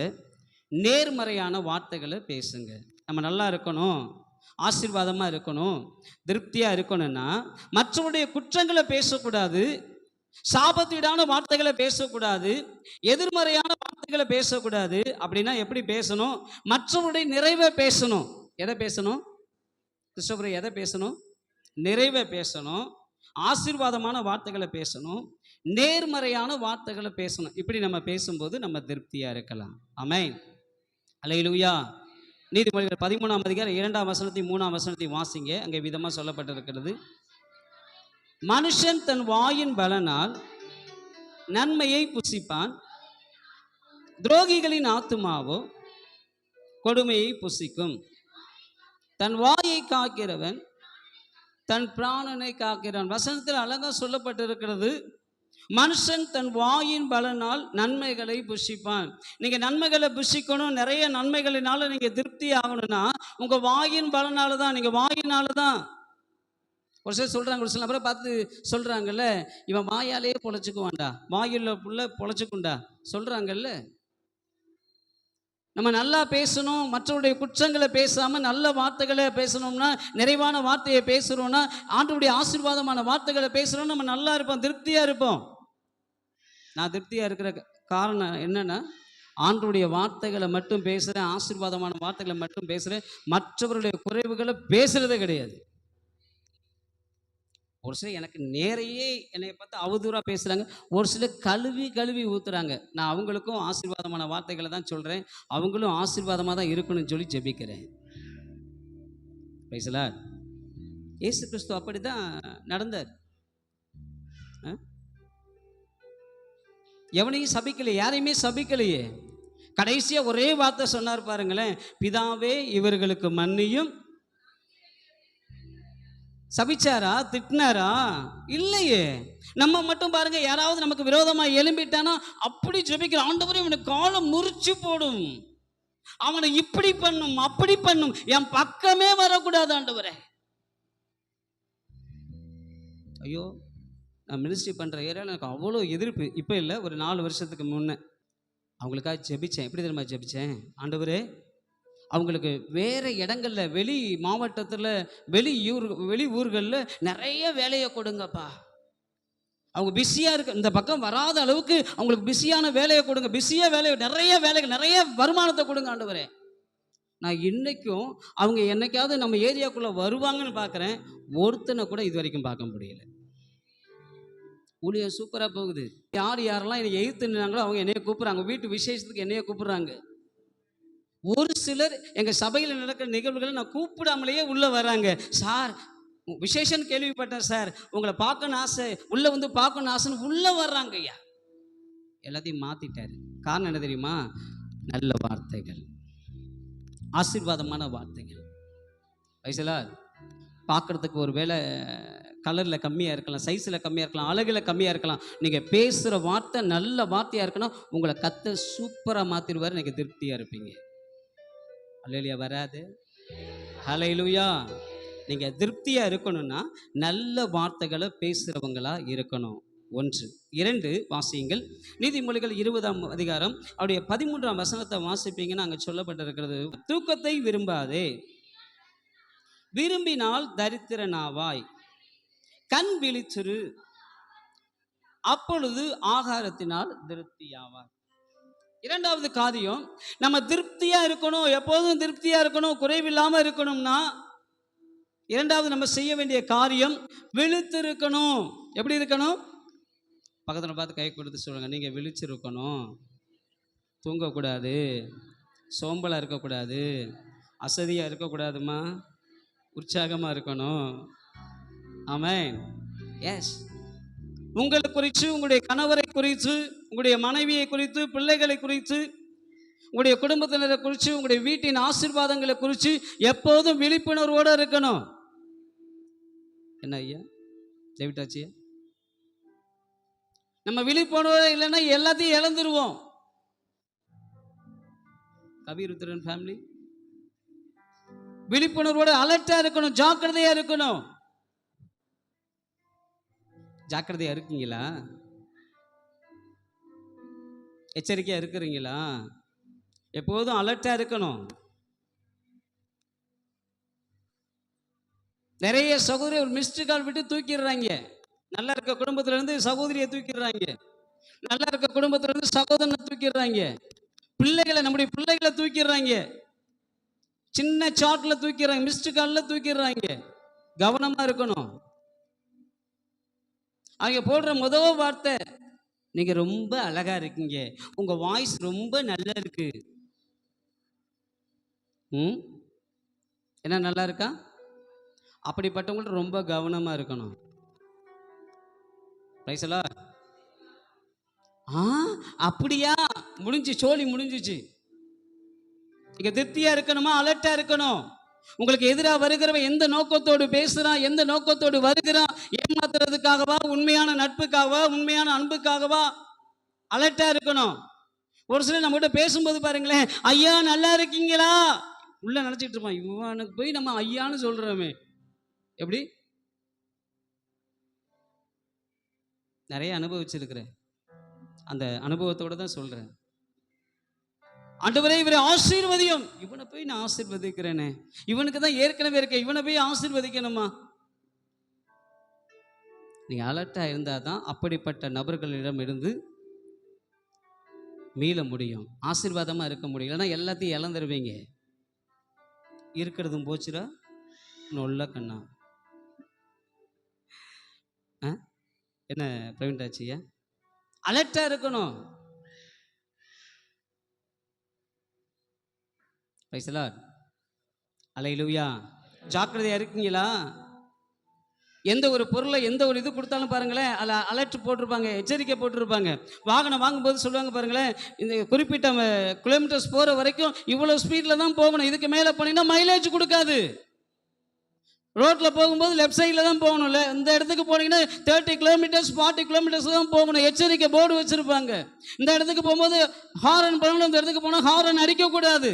நேர்மறையான வார்த்தைகளை பேசுங்க. நம்ம நல்லா இருக்கணும், ஆசீர்வாதமாக இருக்கணும், திருப்தியாக இருக்கணும்னா மற்றவருடைய குற்றங்களை பேசக்கூடாது, சாபத்தீடான வார்த்தைகளை பேசக்கூடாது, எதிர்மறையான வார்த்தைகளை பேசக்கூடாது. அப்படின்னா எப்படி பேசணும்? மற்றவருடைய நிறைவை பேசணும். எதை பேசணும்? கிறிஸ்தவரை எதை பேசணும்? நிறைவை பேசணும், ஆசீர்வாதமான வார்த்தைகளை பேசணும், நேர்மறையான வார்த்தைகளை பேசணும். இப்படி நம்ம பேசும்போது நம்ம திருப்தியாக இருக்கலாம். ஆமென். அல்லேலூயா. நீதிமொழிகள் 13ஆம் அதிகாரம் 2ஆம் வசனத்தையும் 3ஆம் வசனத்தையும் வாசிங்க. அங்கே விதமாக சொல்லப்பட்டிருக்கிறது, மனுஷன் தன் வாயின் பலனால் நன்மையை புசிப்பான், துரோகிகளின் ஆத்துமாவோ கொடுமையை புசிக்கும். தன் வாயை காக்கிறவன் தன் பிராணனை காக்கிறான். வசனத்தில் அழகா சொல்லப்பட்டிருக்கிறது, மனுஷன் தன் வாயின் பலனால் நன்மைகளை புசிப்பான். நீங்க நன்மைகளை புசிக்கணும், நிறைய நன்மைகளினால நீங்க திருப்தி ஆகணும்னா உங்க வாயின் பலனால தான். நீங்க வாயினால தான். ஒரு சிலர் சொல்றாங்க, ஒரு சில நபரை பார்த்து சொல்றாங்கல்ல, இவன் வாயாலேயே பொழைச்சுக்குவான்டா, வாயில் புள்ள பொழைச்சுக்குண்டா சொல்றாங்கல்ல. நம்ம நல்லா பேசணும், மற்றவருடைய குற்றங்களை பேசாம நல்ல வார்த்தைகளை பேசணும்னா, நிறைவான வார்த்தையை பேசுறோம்னா, ஆண்டவருடைய ஆசீர்வாதமான வார்த்தைகளை பேசுறோம், நம்ம நல்லா இருப்போம், திருப்தியா இருப்போம். நான் திருப்தியா இருக்கிற காரணம் என்னன்னா, ஆண்டவருடைய வார்த்தைகளை மட்டும் பேசுறேன், ஆசீர்வாதமான வார்த்தைகளை மட்டும் பேசுறேன், மற்றவருடைய குறைவுகளை பேசுறதே கிடையாது. ஒரு சிலர் எனக்கு நேரையே என்னை பார்த்து அவதூறாக பேசுகிறாங்க, ஒரு சிலர் கழுவி ஊற்றுறாங்க. நான் அவங்களுக்கும் ஆசீர்வாதமான வார்த்தைகளை தான் சொல்கிறேன், அவங்களும் ஆசீர்வாதமாக தான் இருக்கணும்னு சொல்லி ஜெபிக்கிறேன். Price the Lord. இயேசு கிறிஸ்து அப்படி தான் நடந்தார். எவனையும் சபிக்கலையே, யாரையுமே சபிக்கலையே. கடைசியாக ஒரே வார்த்தை சொன்னார் பாருங்களேன், பிதாவே இவர்களுக்கு மன்னியும். சபிச்சாரா? திட்டினாரா? இல்லையே. நம்ம மட்டும் பாருங்க, யாராவது நமக்கு விரோதமா எழும்பிட்டானா அப்படி ஜெபிக்கிற, ஆண்டவரே இவனுக்கு காலம் முறிச்சு போடும், அவனை இப்படி பண்ணும் அப்படி பண்ணும், என் பக்கமே வரக்கூடாது ஆண்டவரே. ஐயோ, நான் மினிஸ்ட்ரி பண்ற ஏரியாவில் எனக்கு அவ்வளோ எதிர்ப்பு. இப்போ இல்லை, ஒரு 4 வருஷத்துக்கு முன்னே அவங்களுக்காக ஜெபிச்சேன். எப்படி தெரியுமா ஜெபிச்சேன்? ஆண்டவரே, அவங்களுக்கு வேறு இடங்களில், வெளி மாவட்டத்தில், வெளி ஊர்களில் நிறைய வேலையை கொடுங்கப்பா. அவங்க பிஸியாக இருக்கு, இந்த பக்கம் வராத அளவுக்கு அவங்களுக்கு பிஸியான வேலையை கொடுங்க, பிஸியாக நிறைய வேலைகள், நிறைய வருமானத்தை கொடுங்க ஆண்டவரே. நான் இன்னைக்கும் அவங்க என்னைக்காவது நம்ம ஏரியாக்குள்ளே வருவாங்கன்னு பார்க்குறேன், ஒருத்தனை கூட இது வரைக்கும் பார்க்க முடியல. ஊழியம் சூப்பராக போகுது. யாரெல்லாம் என்னை எதிர்த்துனாங்களோ அவங்க என்னைய கூப்பிட்றாங்க, வீட்டு விசேஷத்துக்கு என்னைய கூப்பிட்றாங்க. ஒரு சிலர் எங்கள் சபையில் நடக்கிற நிகழ்வுகளை நான் கூப்பிடாமலேயே உள்ளே வராங்க. சார், விசேஷம் கேள்விப்பட்டேன் சார், உங்களை பார்க்கணும் ஆசை, உள்ளே வந்து பார்க்கணும் ஆசைன்னு உள்ளே வர்றாங்க. ஐயா, எல்லாத்தையும் மாற்றிட்டாரு. காரணம் என்ன தெரியுமா? நல்ல வார்த்தைகள், ஆசீர்வாதமான வார்த்தைகள். வயசுல பார்க்குறதுக்கு ஒரு வேளை கலரில் கம்மியாக இருக்கலாம், சைஸில் கம்மியாக இருக்கலாம், அழகில் கம்மியாக இருக்கலாம். நீங்கள் பேசுகிற வார்த்தை நல்ல வார்த்தையாக இருக்கணும். உங்களை கர்த்தர் சூப்பராக மாற்றிடுவார். நீங்கள் திருப்தியாக இருப்பீங்க. அல்லேலூயா வராது. ஹல்லேலூயா. நீங்கள் திருப்தியாக இருக்கணும்னா நல்ல வார்த்தைகளை பேசுகிறவங்களா இருக்கணும். 1. 2 வாசியுங்கள். நீதிமொழிகள் 20ஆம் அதிகாரம் அவருடைய 13ஆம் வசனத்தை வாசிப்பீங்கன்னு அங்கே சொல்லப்பட்டிருக்கிறது. தூக்கத்தை விரும்பாதே, விரும்பினால் தரித்திரனாவாய். கண் விழிச்சிரு, அப்பொழுது ஆகாரத்தினால் திருப்தியாவாய். 2வது காரியம், நம்ம திருப்தியா இருக்கணும், எப்போதும் திருப்தியா இருக்கணும், குறைவில்லாம இருக்கணும்னா 2வது நம்ம செய்ய வேண்டிய காரியம் விழித்திருக்கணும். எப்படி இருக்கணும்? பக்கத்தில் பார்த்து கை கொடுத்து சொல்லுங்க, நீங்க விழிச்சிருக்கணும். தூங்கக்கூடாது, சோம்பலா இருக்கக்கூடாது, அசதியா இருக்கக்கூடாதுமா, உற்சாகமா இருக்கணும். ஆமென். எஸ். உங்களை குறித்து, உங்களுடைய கணவரை குறித்து, உங்களுடைய மனைவியை குறித்து, பிள்ளைகளை குறித்து, உங்களுடைய குடும்பத்தினரை குறித்து, உங்களுடைய வீட்டின் ஆசீர்வாதங்களை குறித்து எப்போதும் விழிப்புணர்வோடு இருக்கணும். என்ன ஐயா டேவிட்டாச்சியா? நம்ம விழிப்புணர்வு இல்லைன்னா எல்லாத்தையும் இழந்துருவோம். கவிருத்திரன் ஃபேமிலி விழிப்புணர்வோடு அலர்ட்டா இருக்கணும், ஜாக்கிரதையா இருக்கணும். ஜாக்கிரதையா இருக்கீங்களா? எச்சரிக்கையா இருக்கிறீங்களா? எப்போதும் அலர்ட்டா இருக்கணும். நிறைய சகோதரி ஒரு மிஸ்டு கால் விட்டு தூக்கிடுறாங்க. நல்லா இருக்க குடும்பத்துல இருந்து சகோதரியை தூக்கிடுறாங்க, நல்லா இருக்க குடும்பத்துல இருந்து சகோதரனை தூக்கிடுறாங்க, பிள்ளைகளை, நம்முடைய பிள்ளைகளை தூக்கிடுறாங்க, சின்ன சாட்ல தூக்கிடுறாங்க, மிஸ்டு கால்ல தூக்கிடுறாங்க. கவனமா இருக்கணும். அவங்க போடுற முதல் வார்த்தை, நீங்க ரொம்ப அழகா இருக்கீங்க, உங்க வாய்ஸ் ரொம்ப நல்லா இருக்கு. என்ன நல்லா இருக்கா? அப்படிப்பட்டவங்கள்ட்ட ரொம்ப கவனமா இருக்கணும். Praise the Lord. அப்படியா? முடிஞ்சு, சோலி முடிஞ்சிச்சு. நீங்க திருப்தியா இருக்கணுமா? அலர்ட்டா இருக்கணும். உங்களுக்கு எதிராக வருகிறவன் எந்த நோக்கத்தோடு பேசுறான், எந்த நோக்கத்தோடு வருகிறான், ஏமாத்துறதுக்காகவா, உண்மையான நட்புக்காகவா, உண்மையான அன்புக்காகவா? அலர்ட்டா இருக்கணும். ஒரு சிலர் நம்ம கிட்ட பேசும்போது பாருங்களேன், ஐயா நல்லா இருக்கீங்களா உள்ள நினைச்சிட்டு இருப்பான், இவனுக்கு போய் நம்ம ஐயான்னு சொல்றோமே. எப்படி? நிறைய அனுபவிச்சிருக்கிறேன், அந்த அனுபவத்தோட தான் சொல்றேன். ஆண்டவரே இவரை ஆசீர்வதியும், இவனை போய் நான் ஆசீர்வதிக்கிறேனே, இவனுக்கு தான் ஏற்கனவே இருக்க, இவனை போய் ஆசீர்வதிக்கணுமா? நீங்க அலர்ட்டா இருந்தாதான் அப்படிப்பட்ட நபர்களிடம் இருந்து மீள முடியும், ஆசீர்வாதமா இருக்க முடியும். இல்லைன்னா எல்லாத்தையும் இழந்துருவீங்க. இருக்கிறதும் போச்சுரா நொல்ல கண்ணா. என்ன பிரவீன் டாச்சியா? அலர்ட்டா இருக்கணும். Praise the Lord. அல்லேலூயா. ஜாக்கிரதையா இருக்கீங்களா? எந்த ஒரு பொருளை, எந்த ஒரு இது கொடுத்தாலும் பாருங்களேன், அதில் அலர்ட் போட்டிருப்பாங்க, எச்சரிக்கை போட்டிருப்பாங்க. வாகனம் வாங்கும்போது சொல்லுவாங்க பாருங்களேன், இந்த குறிப்பிட்ட கிலோமீட்டர்ஸ் போகிற வரைக்கும் இவ்வளோ ஸ்பீடில் தான் போகணும், இதுக்கு மேலே போனீங்கன்னா மைலேஜ் கொடுக்காது. ரோட்டில் போகும்போது லெஃப்ட் சைடில் தான் போகணும்ல, இந்த இடத்துக்கு போனீங்கன்னா 30 கிலோமீட்டர்ஸ் 40 கிலோமீட்டர்ஸ் தான் போகணும். எச்சரிக்கை போர்டு வச்சுருப்பாங்க. இந்த இடத்துக்கு போகும்போது ஹாரன் பண்ணணும், இந்த இடத்துக்கு போனால் ஹாரன் அடிக்கக்கூடாது.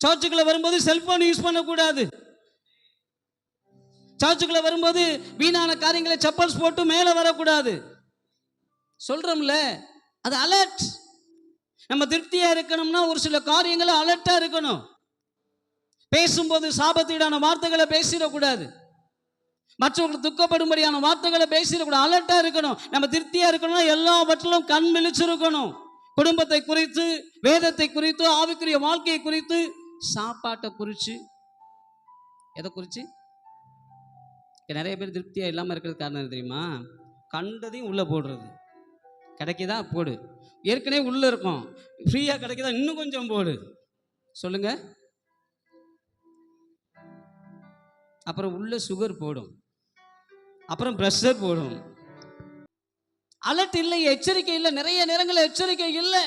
சர்ச்சுக்குள்ள வரும்போது செல்போன் யூஸ் பண்ணக்கூடாது. சர்ச்சுக்குள்ள வரும்போது வீணான காரியங்களை செப்பல்ஸ் போட்டு மேலே வரக்கூடாது. சொல்றோம்ல, அது அலர்ட். நம்ம திருப்தியா இருக்கணும்னா ஒரு சில காரியங்களை அலர்ட்டா இருக்கணும். பேசும்போது சாபத்தீடான வார்த்தைகளை பேசிடக்கூடாது, மற்றவர்களுக்கு துக்கப்படும்படியான வார்த்தைகளை பேசிடக்கூடாது. அலர்ட்டா இருக்கணும். நம்ம திருப்தியா இருக்கணும்னா எல்லாவற்றிலும் கண் விழிச்சிருக்கணும். குடும்பத்தை குறித்து, வேதத்தை குறித்து, ஆவிக்குரிய வாழ்க்கையை குறித்து, சாப்பாட்டை குறித்து. எதை குறித்து? நிறைய பேர் திருப்தியாக இல்லாமல் இருக்கிறது காரணம் தெரியுமா? கண்டதையும் உள்ளே போடுறது. கிடைக்குதா போடு, ஏற்கனவே உள்ளே இருக்கும், ஃப்ரீயாக கிடைக்குதா இன்னும் கொஞ்சம் போடு. சொல்லுங்க. அப்புறம் உள்ள சுகர் போடும், அப்புறம் ப்ரெஷர் போடும். அலர்ட் இல்லை, எச்சரிக்கை இல்லை. நிறைய நேரங்களில் எச்சரிக்கை இல்லை,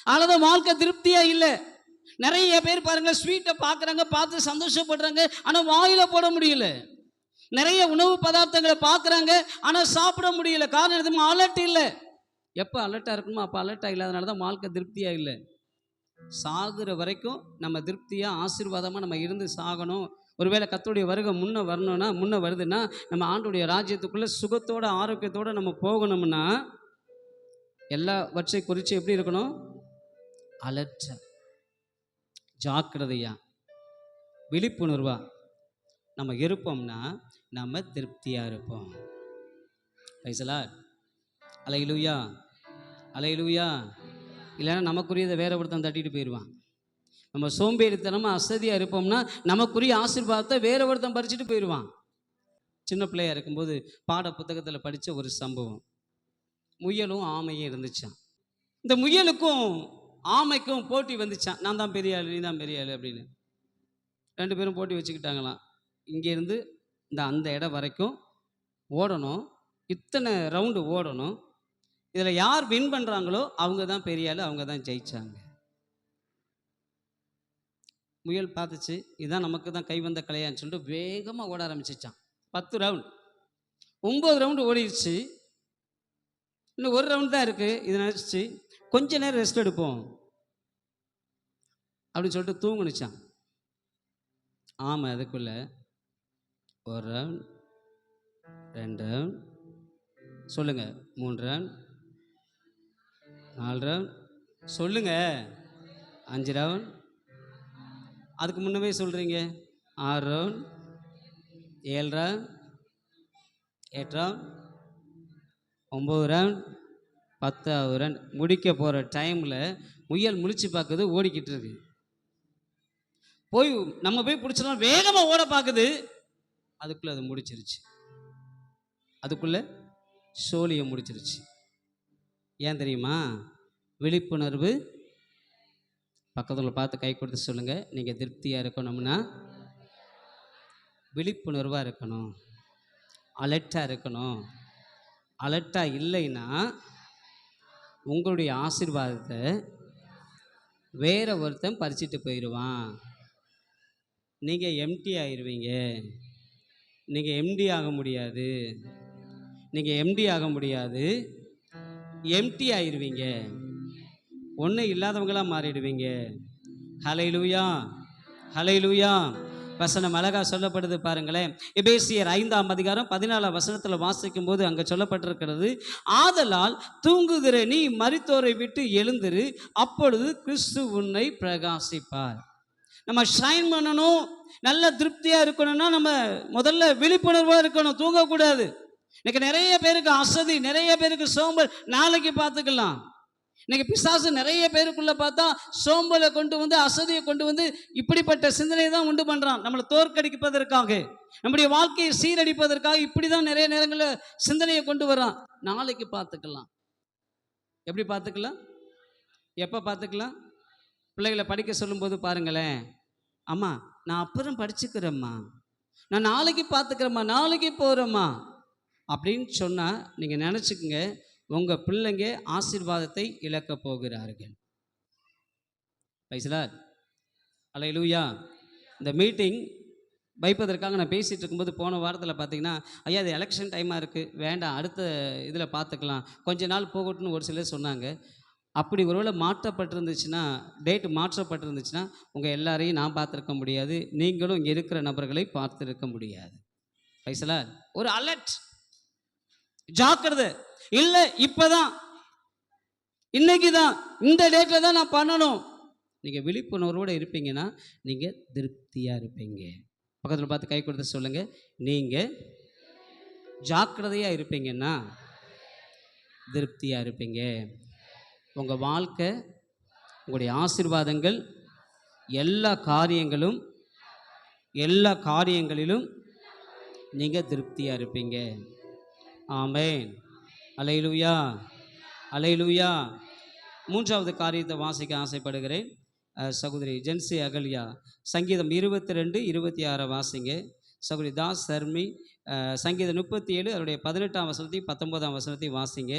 அதனால வாழ்க்கை திருப்தியா இல்லை. நிறைய பேர் பாருங்க ஸ்வீட்டை பார்க்குறாங்க, பார்த்து சந்தோஷப்படுறாங்க, ஆனால் வாயில் போட முடியல. நிறைய உணவு பதார்த்தங்களை பார்க்குறாங்க, ஆனால் சாப்பிட முடியல. காரணம் எதுவும் அலர்ட் இல்லை. எப்போ அலர்ட்டாக இருக்கணுமோ அப்போ அலர்ட்டாக இல்லாதனால தான் வாழ்க்கை திருப்தியாக இல்லை. சாகுற வரைக்கும் நம்ம திருப்தியாக ஆசீர்வாதமாக நம்ம இருந்து சாகணும். ஒருவேளை கர்த்தருடைய வருகை முன்ன வருதுன்னா நம்ம ஆண்டுடைய ராஜ்யத்துக்குள்ளே சுகத்தோட ஆரோக்கியத்தோடு நம்ம போகணும்னா எல்லாவற்றை குறித்து எப்படி இருக்கணும்? அலர்ட், ஜாக்கிரதையா, விழிப்புணர்வா நம்ம இருப்போம்னா நம்ம திருப்தியாக இருப்போம். பைசலா அலையிலுயா, அலையிலுயா. இல்லைன்னா நமக்குரியதை வேற ஒருத்தன் தட்டிட்டு போயிடுவான். நம்ம சோம்பேறித்தனமாக அசதியாக இருப்போம்னா நமக்குரிய ஆசீர்வாதத்தை வேற ஒருத்தன் பறிச்சுட்டு போயிடுவான். சின்ன பிள்ளையாக இருக்கும்போது பாட புத்தகத்தில் படித்த ஒரு சம்பவம், முயலும் ஆமையும் இருந்துச்சான். இந்த முயலுக்கும் ஆமைக்கும் போட்டி வந்துச்சான். நான் தான் பெரிய ஆள், நீ தான் பெரிய ஆள் அப்படின்னு. 2 பேரும் போட்டி வச்சுக்கிட்டாங்களாம். இங்கேருந்து அந்த இடம் வரைக்கும் ஓடணும், இத்தனை ரவுண்டு ஓடணும். இதில் யார் வின் பண்ணுறாங்களோ அவங்க தான் பெரிய ஆள், அவங்க தான் ஜெயிச்சாங்க. முயல் பார்த்துச்சு, இதுதான் நமக்கு தான் கை வந்த கலையான்னு சொல்லிட்டு வேகமாக ஓட ஆரம்பிச்சிச்சான். 10 ரவுண்ட், 9 ரவுண்டு ஓடிடுச்சு. இன்னும் 1 ரவுண்ட் தான் இருக்குது. இது நினச்சிச்சு கொஞ்ச நேரம் ரெஸ்ட் எடுப்போம் அப்படின்னு சொல்லிட்டு தூங்குனுச்சான். ஆமாம், அதுக்குள்ளே 1 ரவுண்ட், 2 ரவுண்ட், சொல்லுங்கள் 3 ரவுண்ட், 4 ரவுண்ட், சொல்லுங்கள் 5 ரவுண்ட், அதுக்கு முன்னவே சொல்கிறீங்க 6 ரவுண்ட், 7 ரவுண்ட், 8 ரவுண்ட், 9 ரவுண்ட், 10வது ரவுண்ட் முடிக்க போகிற டைமில் முயல் முழிச்சு பார்க்குது, ஓடிக்கிட்டு இருக்கு. நம்ம போய் பிடிச்சலாம் வேகமாக ஓட பார்க்குது. அதுக்குள்ளே அது முடிச்சிருச்சு. அதுக்குள்ளே சோழியை முடிச்சிருச்சு. ஏன் தெரியுமா? விழிப்புணர்வு. பக்கத்தில் பார்த்து கை கொடுத்து சொல்லுங்கள், நீங்கள் திருப்தியாக இருக்கணும்னா விழிப்புணர்வாக இருக்கணும், அலர்ட்டாக இருக்கணும். அலர்ட்டாக இல்லைன்னா உங்களுடைய ஆசீர்வாதத்தை வேற ஒருத்தன் பறிச்சிட்டு போயிடுவான். நீங்கள் எம்டி ஆயிடுவீங்க. நீங்கள் எம்டி ஆக முடியாது. நீங்கள் எம்டி ஆக முடியாது, எம்டி ஆயிடுவீங்க. ஒன்றும் இல்லாதவங்களாக மாறிடுவீங்க. ஹல்லேலூயா, ஹல்லேலூயா. வசனம் அழகா சொல்லப்படுது பாருங்களேன். எபேசியர் 5ஆம் அதிகாரம் 14ஆம் வசனத்தில் வாசிக்கும் போது அங்கே சொல்லப்பட்டிருக்கிறது, ஆதலால் தூங்குகிற நீ மரித்தோரை விட்டு எழுந்திரு, அப்பொழுது கிறிஸ்து உன்னை பிரகாசிப்பார். நம்ம ஷைன் பண்ணணும், நல்ல திருப்தியாக இருக்கணும்னா நம்ம முதல்ல விழிப்புணர்வாக இருக்கணும், தூங்கக்கூடாது. இன்னைக்கு நிறைய பேருக்கு அசதி, நிறைய பேருக்கு சோம்பல், நாளைக்கு பார்த்துக்கலாம். இன்னைக்கு பிசாசு நிறைய பேருக்குள்ள பார்த்தா சோம்பலை கொண்டு வந்து, அசதியை கொண்டு வந்து, இப்படிப்பட்ட சிந்தனை தான் உண்டு பண்றான். நம்மளை தோற்கடிப்பதற்காக, நம்முடைய வாழ்க்கையை சீரடிப்பதற்காக இப்படி தான் நிறைய நேரங்களில் சிந்தனையை கொண்டு வர்றான். நாளைக்கு பார்த்துக்கலாம். எப்படி பார்த்துக்கலாம்? எப்போ பார்த்துக்கலாம்? பிள்ளைகளை படிக்க சொல்லும்போது பாருங்களேன், அம்மா நான் அப்புறம் படிச்சுக்கிறேம்மா, நான் நாளைக்கு பார்த்துக்கிறேம்மா, நாளைக்கு போகிறேம்மா அப்படின்னு சொன்னால் நீங்கள் நினச்சிக்கங்க, உங்கள் பிள்ளைங்க ஆசீர்வாதத்தை இழக்க போகிறார்கள். பைசலா அல்லேலூயா. இந்த மீட்டிங் வைப்பதற்காக நான் பேசிகிட்டு இருக்கும்போது போன வாரத்தில் பார்த்தீங்கன்னா, ஐயா இது எலெக்ஷன் டைமாக இருக்குது, வேண்டாம் அடுத்த இதில் பார்த்துக்கலாம், கொஞ்ச நாள் போகட்டும்னு ஒரு சிலர் சொன்னாங்க. அப்படி ஒருவேளை மாற்றப்பட்டிருந்துச்சுன்னா, டேட்டு மாற்றப்பட்டிருந்துச்சுன்னா உங்கள் எல்லாரையும் நான் பார்த்துருக்க முடியாது, நீங்களும் இங்கே இருக்கிற நபர்களை பார்த்துருக்க முடியாது. பைசலா ஒரு அலர்ட், ஜாக்கிரதை. இல்லை இப்போதான், இன்னைக்கு தான், இந்த டேட்டில் தான் நான் பண்ணணும். நீங்கள் விழிப்புணர்வோடு இருப்பீங்கன்னா நீங்கள் திருப்தியாக இருப்பீங்க. பக்கத்தில் பார்த்து கை கொடுத்து சொல்லுங்கள், நீங்கள் ஜாக்கிரதையாக இருப்பீங்கன்னா திருப்தியாக இருப்பீங்க. உங்கள் வாழ்க்கை, உங்களுடைய ஆசீர்வாதங்கள், எல்லா காரியங்களிலும் நீங்கள் திருப்தியாக இருப்பீங்க. ஆமென். அல்லேலூயா, அல்லேலூயா. 3வது காரியத்தை வாசிக்க ஆசைப்படுகிறேன். சகோதரி ஜென்சி அகல்யா, சங்கீதம் 22, 26 வாசிங்க. சகோதரி தாஸ் சர்மி, சங்கீதம் 37 அவருடைய 18ஆம் வசனத்தையும் 19ஆம் வசனத்தையும் வாசிங்க.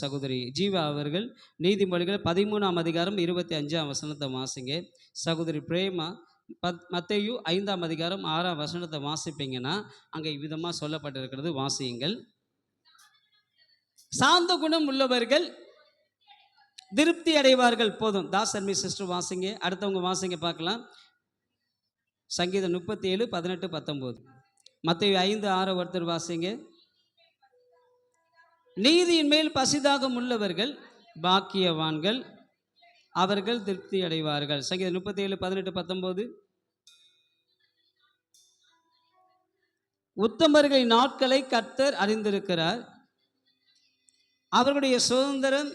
சகோதரி ஜீவா அவர்கள் நீதிமொழிகள் 13ஆம் அதிகாரம் 25ஆம் வசனத்தை வாசிங்க. சகோதரி பிரேமா மத்தேயு 5ஆம் அதிகாரம் 6ஆம் வசனத்தை வாசிப்பீங்கன்னா அங்கே விதமாக சொல்லப்பட்டிருக்கிறது, வாசியுங்கள். சாந்த குணம் உள்ளவர்கள் திருப்தி அடைவார்கள். போதும். தாசர்மி சிஸ்டர் வாசிங்க, அடுத்தவங்க வாசிங்க பார்க்கலாம். சங்கீதம் 37 18 19. மத்தேயு 5:6 ஒருத்தர் வாசிங்க. நீதியின் மேல் பசிதாகம் உள்ளவர்கள் பாக்கியவான்கள், அவர்கள் திருப்தி அடைவார்கள். சங்கீதம் 37 18 19. உத்தமர்களின் நாட்களை கர்த்தர் அறிந்திருக்கிறார், அவர்களுடைய சுதந்திரம்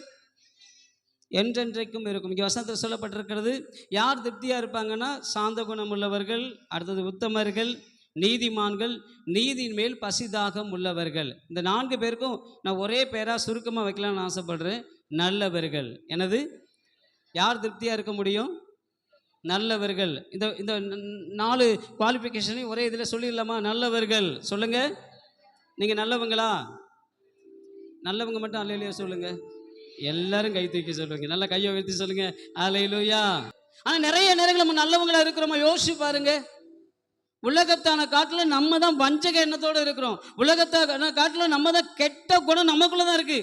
என்றென்றைக்கும் இருக்கும். இங்கே வசனத்தில் சொல்லப்பட்டிருக்கிறது, யார் திருப்தியாக இருப்பாங்கன்னா சாந்த குணம் உள்ளவர்கள், அடுத்தது உத்தமர்கள், நீதிமான்கள், நீதியின் மேல் பசிதாகம் உள்ளவர்கள். இந்த 4 பேருக்கும் நான் ஒரே பேராக சுருக்கமாக வைக்கலாம்னு ஆசைப்படுறேன், நல்லவர்கள். எனது யார் திருப்தியாக இருக்க முடியும்? நல்லவர்கள். இந்த இந்த 4 குவாலிஃபிகேஷனையும் ஒரே இதில் சொல்லிடலாமா? நல்லவர்கள். சொல்லுங்கள். நீங்கள் நல்லவங்களா? நல்லவங்க மட்டும் அல்லேலூயா சொல்லுங்க. எல்லாரும் கை தூக்கி சொல்லுங்க, நல்லா கையை உயர்த்தி சொல்லுங்க அல்லேலூயா. ஆனால் நிறைய நேரங்கள் நம்ம நல்லவங்களா இருக்கிறோமா? யோசிச்சு பாருங்க. உலகத்தான காட்டில் நம்ம தான் வஞ்சக எண்ணத்தோடு இருக்கிறோம். உலகத்தான காட்டில் நம்ம தான் கெட்ட குணம் நமக்குள்ள தான் இருக்கு.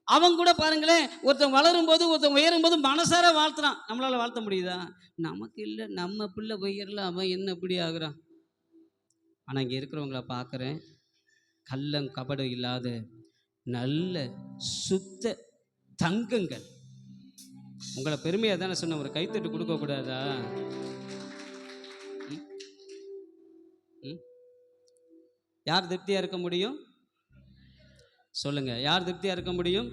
அவங்க கூட பாருங்களேன், ஒருத்தன் வளரும் போது ஒருத்தன் உயரும் போது மனசார வாழ்த்துறான். நம்மளால வாழ்த்த முடியுதா? நமக்கு இல்லை, நம்ம பிள்ளை உயரல, அவன் என்ன இப்படி ஆகுறான். ஆனால் இங்கே இருக்கிறவங்கள பார்க்குறேன், கள்ளம் கபடம் இல்லாத நல்ல சுத்த தங்கங்கள். உங்களை பெருமையாக தானே சொன்ன, ஒரு கைத்தட்டு கொடுக்க கூடாதா? யார் திருப்தியாக இருக்க முடியும்? சொல்லுங்க, யார் திருப்தியாக இருக்க முடியும்?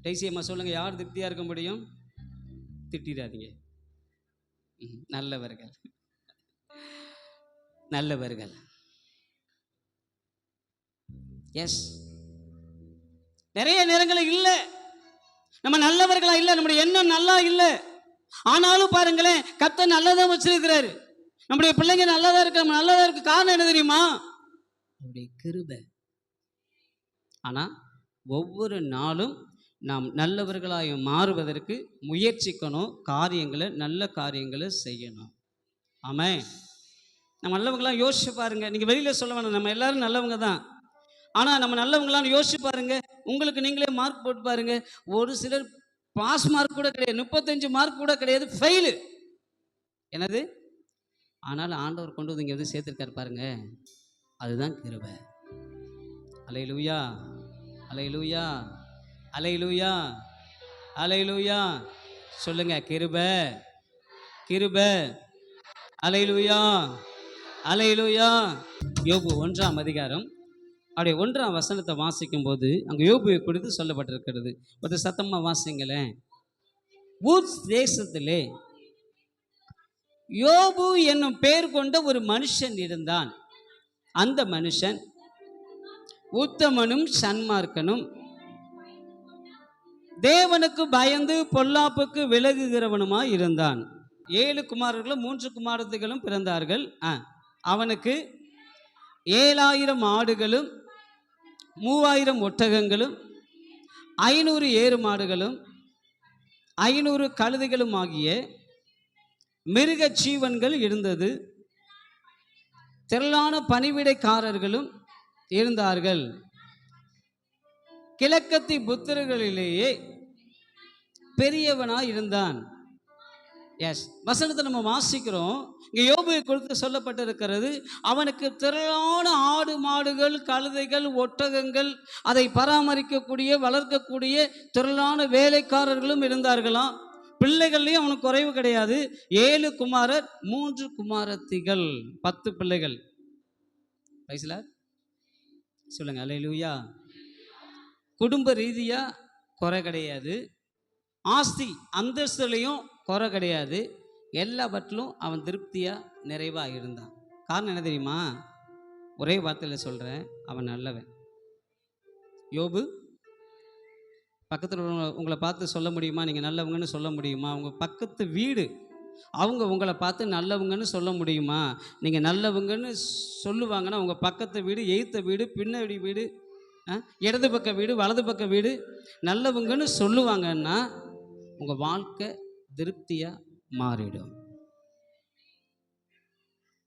டைசியம்மா சொல்லுங்க, யார் திருப்தியாக இருக்க முடியும்? திட்டிடாதீங்க. நல்லவர்கள், நல்லவர்கள். எஸ், நிறைய நேரங்களில் இல்லை, நம்ம நல்லவர்களா இல்லை, நம்முடைய எண்ணம் நல்லா இல்லை. ஆனாலும் பாருங்களேன், கர்த்தர் நல்லதான் வச்சிருக்கிறாரு. நம்முடைய பிள்ளைங்க நல்லதா இருக்கு, நம்ம நல்லதா இருக்கு. காரணம் என்ன தெரியுமா? அவருடைய கிருபை. ஆனால் ஒவ்வொரு நாளும் நாம் நல்லவர்களாக மாறுவதற்கு முயற்சிக்கணும், காரியங்களை நல்ல காரியங்களை செய்யணும். ஆமென். நம்ம நல்லவங்களாம் யோசிச்சு பாருங்க. நீங்கள் வெளியில் சொல்ல வேணாம், நம்ம எல்லாரும் நல்லவங்க தான். ஆனால் நம்ம நல்லவங்களாம் யோசிச்சு பாருங்க. உங்களுக்கு நீங்களே மார்க் போட்டு பாருங்க. ஒரு சிலர் பாஸ் மார்க் கூட கிடையாது, 35 மார்க் கூட கிடையாது, ஃபெயிலு. என்னது? ஆனாலும் ஆண்டவர் கொண்டு வந்து இங்கே வந்து சேர்த்துருக்காரு பாருங்க, அதுதான் கிருபை. அல்லேலூயா, அல்லேலூயா, அல்லேலூயா, அல்லேலூயா. சொல்லுங்க, கிருபை, கிருபை. அல்லேலூயா, அல்லேலூயா. யோபு 1ஆம் அதிகாரம் அப்படியே 1ஆம் வசனத்தை வாசிக்கும் போது அங்கே யோபுவை குறித்து சொல்லப்பட்டிருக்கிறது. ஒரு சத்தமாக வாசிங்களேன். ஊர் தேசத்திலே யோபு என்னும் பெயர் கொண்ட ஒரு மனுஷன் இருந்தான். அந்த மனுஷன் உத்தமனும் சன்மார்க்கனும், தேவனுக்கு பயந்து பொல்லாப்புக்கு விலகுகிறவனுமாய் இருந்தான். 7 குமாரர்களும் 3 குமாரத்திகளும் பிறந்தார்கள். அவனுக்கு 7000 ஆடுகளும் 3000 ஒட்டகங்களும் 500 ஏறு மாடுகளும் 500 கழுதைகளும் ஆகிய மிருக ஜீவன்கள் இருந்தது. திரளான பணிவிடைக்காரர்களும் இருந்தார்கள். கிழக்கத்தி புத்திரர்களிலேயே பெரியவனாய் இருந்தான். எஸ், வசனத்தை நம்ம வாசிக்கிறோம். இங்கே யோபுவை குறித்து சொல்லப்பட்டிருக்கிறது, அவனுக்கு திரளான ஆடு மாடுகள் கழுதைகள் ஒட்டகங்கள், அதை பராமரிக்கக்கூடிய வளர்க்கக்கூடிய திரளான வேலைக்காரர்களும் இருந்தார்களாம். பிள்ளைகள்லையும் அவனுக்கு குறைவு கிடையாது. 7 குமாரர் 3 குமாரத்திகள், 10 பிள்ளைகள். வயசுல சொல்லுங்க அல்லேலூயா. குடும்ப ரீதியாக குறை கிடையாது, ஆஸ்தி அந்தஸ்துலையும் குறை கிடையாது, எல்லாவற்றிலும் அவன் திருப்தியாக நிறைவாக இருந்தான். காரணம் என்ன தெரியுமா? ஒரே வார்த்தையில் சொல்கிறேன், அவன் நல்லவன். யோபு பக்கத்தில் உங்களை பார்த்து சொல்ல முடியுமா நீங்கள் நல்லவங்கன்னு சொல்ல முடியுமா? உங்கள் பக்கத்து வீடு அவங்க உங்களை பார்த்து நல்லவங்கன்னு சொல்ல முடியுமா? நீங்கள் நல்லவங்கன்னு சொல்லுவாங்கன்னா உங்கள் பக்கத்து வீடு, எய்த்த வீடு, பின்னாடி வீடு, இடது பக்க வீடு வலது பக்க வீடு நல்லவங்கன்னு சொல்லுவாங்கன்னா உங்கள் வாழ்க்கை திருப்தியாக மாறிடும்.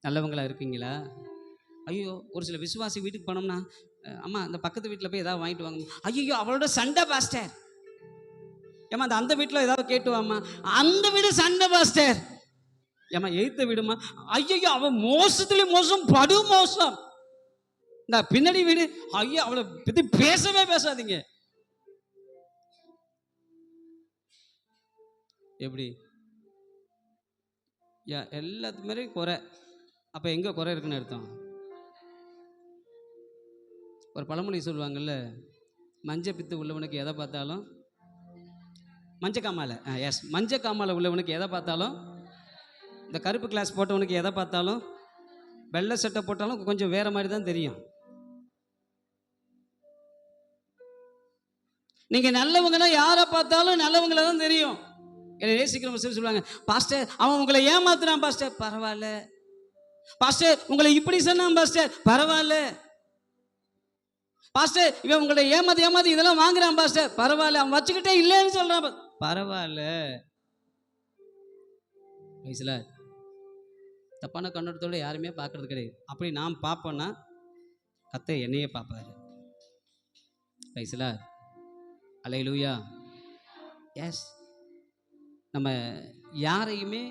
நல்லவங்களா இருப்பீங்களா? ஐயோ, ஒரு சில விசுவாசி வீட்டுக்கு போனோம்னா, அம்மா அந்த பக்கத்து வீட்டில் போய் ஏதாவது வாங்கிட்டு வாங்க. ஐயோ, அவளோட சண்டை பாஸ்டர். ஏமா அந்த வீட்டில் ஏதாவது கேட்டுவாம்மா, அந்த வீடு சண்டை பாஸ்டர். ஏமா எய்த்த வீடுமா, ஐயோ அவன் மோசத்துலேயும் மோசம், படு மோசம். இந்த பின்னாடி வீடு, ஐயோ அவளை பற்றி பேசவே பேசாதீங்க. எப்படி எல்லாத்து மாதிரி குறை. அப்போ எங்கே குறை இருக்குன்னு அர்த்தம்? ஒரு பழமொழி சொல்லுவாங்கல்ல, மஞ்சள் பித்து உள்ளவனுக்கு எதை பார்த்தாலும் மஞ்சக்காமால, எஸ் மஞ்சக்காமால உள்ளவனுக்கு எதை பார்த்தாலும், இந்த கருப்பு கிளாஸ் போட்டவனுக்கு எதை பார்த்தாலும், வெள்ளை சட்டை போட்டாலும் கொஞ்சம் வேற மாதிரி தான் தெரியும். நீங்கள் நல்லவங்கன்னா யாரை பார்த்தாலும் நல்லவங்கள தான் தெரியும். என்னை நேசிக்கிற சொல்லுவாங்க, பாஸ்டர் அவன் உங்களை ஏமாத்துறான் பாஸ்டர், பரவாயில்ல. பாஸ்டர் உங்களை இப்படி சொன்னான் பாஸ்டர், பரவாயில்ல. பாஸ்டர் இவன் உங்களை ஏமாத்தி இதெல்லாம் வாங்குறான் பாஸ்டர், பரவாயில்ல. அவன் வச்சுக்கிட்டே இல்லைன்னு சொல்றான், பரவாயில்ல. வயசுல தப்பான கண்ணோட்டத்தோட யாருமே பார்க்கறது கிடையாது. அப்படி நாம் பார்ப்போன்னா கர்த்தர் என்னையே பார்ப்பாரு. வயசுல அல்லேலூயா. எஸ், நம்ம யாரையுமே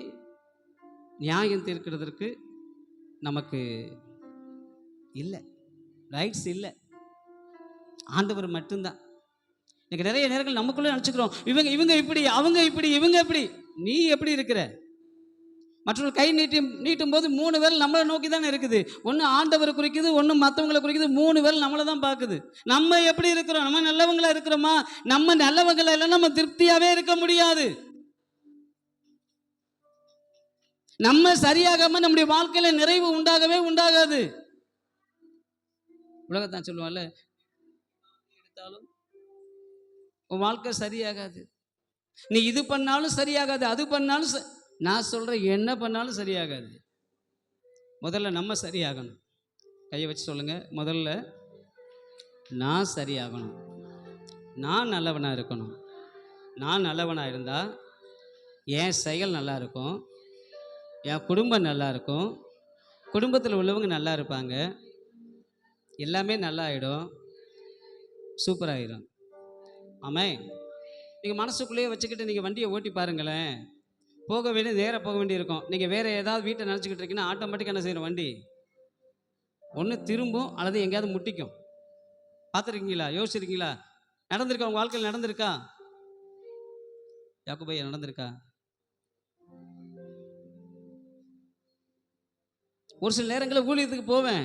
நியாயம் தீர்க்கிறதுக்கு நமக்கு இல்லை, ரைட்ஸ் இல்லை. ஆண்டவர் மட்டும்தான். எனக்கு நிறைய நேரங்கள் நமக்குள்ளே நினச்சிக்கிறோம், இவங்க இப்படி, அவங்க இப்படி, இவங்க எப்படி. நீ எப்படி இருக்கிற? மற்றவர்கள் கை நீட்டும் போது 3 பேர் நம்மளை நோக்கி தானே இருக்குது. ஒன்று ஆண்டவரை குறிக்குது, ஒன்று மற்றவங்களை குறிக்குது, 3 பேர் நம்மளை தான் பார்க்குது. நம்ம எப்படி இருக்கிறோம்? நம்ம நல்லவங்களா இருக்கிறோமா? நம்ம நல்லவங்களா இல்லை, நம்ம திருப்தியாகவே இருக்க முடியாது. நம்ம சரியாகாம நம்முடைய வாழ்க்கையில நிறைவு உண்டாகவே உண்டாகாது. உலகத்தான் சொல்லுவாங்கல்ல, எடுத்தாலும் உன் வாழ்க்கை சரியாகாது. நீ இது பண்ணாலும் சரியாகாது, அது பண்ணாலும் நான் சொல்றேன் என்ன பண்ணாலும் சரியாகாது. முதல்ல நம்ம சரியாகணும். கையை வச்சு சொல்லுங்க, முதல்ல நான் சரியாகணும். நான் நல்லவனாக இருக்கணும். நான் நல்லவனாக இருந்தால் என் செயல் நல்லா இருக்கும், என் குடும்பம் நல்லா இருக்கும், குடும்பத்தில் உள்ளவங்க நல்லா இருப்பாங்க, எல்லாமே நல்லா ஆகிடும், சூப்பராகிடும். ஆமாம். நீங்கள் மனசுக்குள்ளேயே வச்சுக்கிட்டு நீங்கள் வண்டியை ஓட்டி பாருங்களேன், போக வேண்டிய நேராக போக வேண்டியிருக்கும். நீங்கள் வேறு ஏதாவது வீட்டை நினச்சிக்கிட்டு இருக்கீங்கன்னா ஆட்டோமேட்டிக்காக என்ன செய்யணும், வண்டி ஒன்று திரும்பும் அல்லது எங்கேயாவது முட்டிக்கும். பார்த்துருக்கீங்களா? யோசிச்சிருக்கீங்களா? நடந்திருக்கா? உங்கள் வாழ்க்கையில் நடந்திருக்கா? யாக்கோபையா நடந்திருக்கா? ஒரு சில நேரங்களில் ஊழியத்துக்கு போவேன்,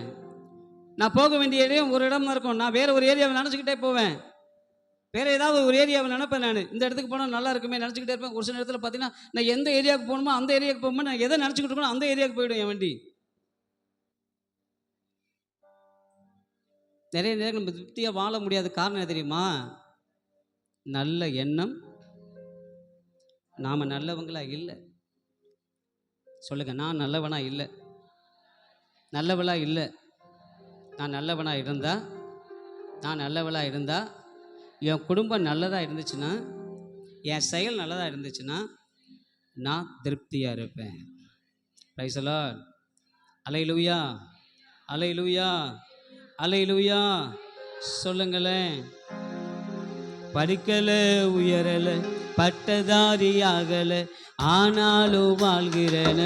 நான் போக வேண்டிய இடம் ஒரு இடமா இருக்கும், நான் வேறு ஒரு ஏரியாவை நினச்சிக்கிட்டே போவேன். வேறு ஏதாவது ஒரு ஏரியாவை நினைப்பேன், நான் இந்த இடத்துக்கு போனால் நல்லா இருக்குமே நினச்சிக்கிட்டே இருப்பேன். ஒரு சில இடத்துல பார்த்தீங்கன்னா நான் எந்த ஏரியாவுக்கு போகணுமோ அந்த ஏரியாவுக்கு போகும்போது நான் எதை நினச்சிக்கிட்டு இருக்கணும் அந்த ஏரியாவுக்கு போயிடும் என் வண்டி. நிறைய நேரம் நம்ம திருப்தியாக வாழ முடியாத காரணம் என்ன தெரியுமா? நல்ல எண்ணம், நாம் நல்லவங்களா இல்லை. சொல்லுங்க, நான் நல்லவனா இல்லை, நல்லவளா இல்லை. நான் நல்லவனா இருந்தா என் குடும்பம் நல்லதாக இருந்துச்சுன்னா, என் செயல் நல்லதாக இருந்துச்சுன்னா நான் திருப்தியாக இருப்பேன். Praise the Lord. Hallelujah, hallelujah, hallelujah. சொல்லுங்களேன். படிக்கலை, உயரலை, பட்டதாரி ஆகலை, ஆனாலும் வாழ்கிறேன்,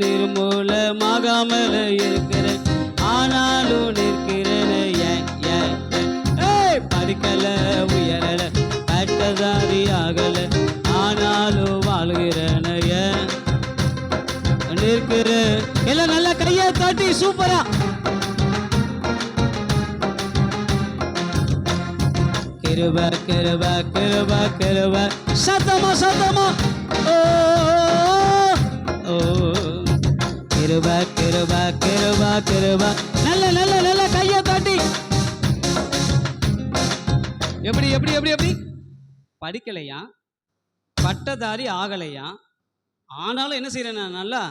நிர்மூலமாகாமல இருக்கிறேன், ஆனாலும் நிற்கிறேன். படிக்கல, உயரல, பட்டதாரி ஆகல, ஆனாலும் வாழ்கிறேன், நிற்கிறேன். எல்லாம் நல்லா கையை காட்டி சூப்பரா. கிருப கிருப கிருப கிருப, சத்தமா சத்தமா, ஓ ஓ, கிருப கிருப கிருப கிருப. நல்ல நல்ல நல்ல கையை காட்டி. எப்படி எப்படி எப்படி எப்படி? படிக்கலையா, பட்டதாரி ஆகலையா, ஆனாலும் என்ன செய்யறேன் நான் நல்லா.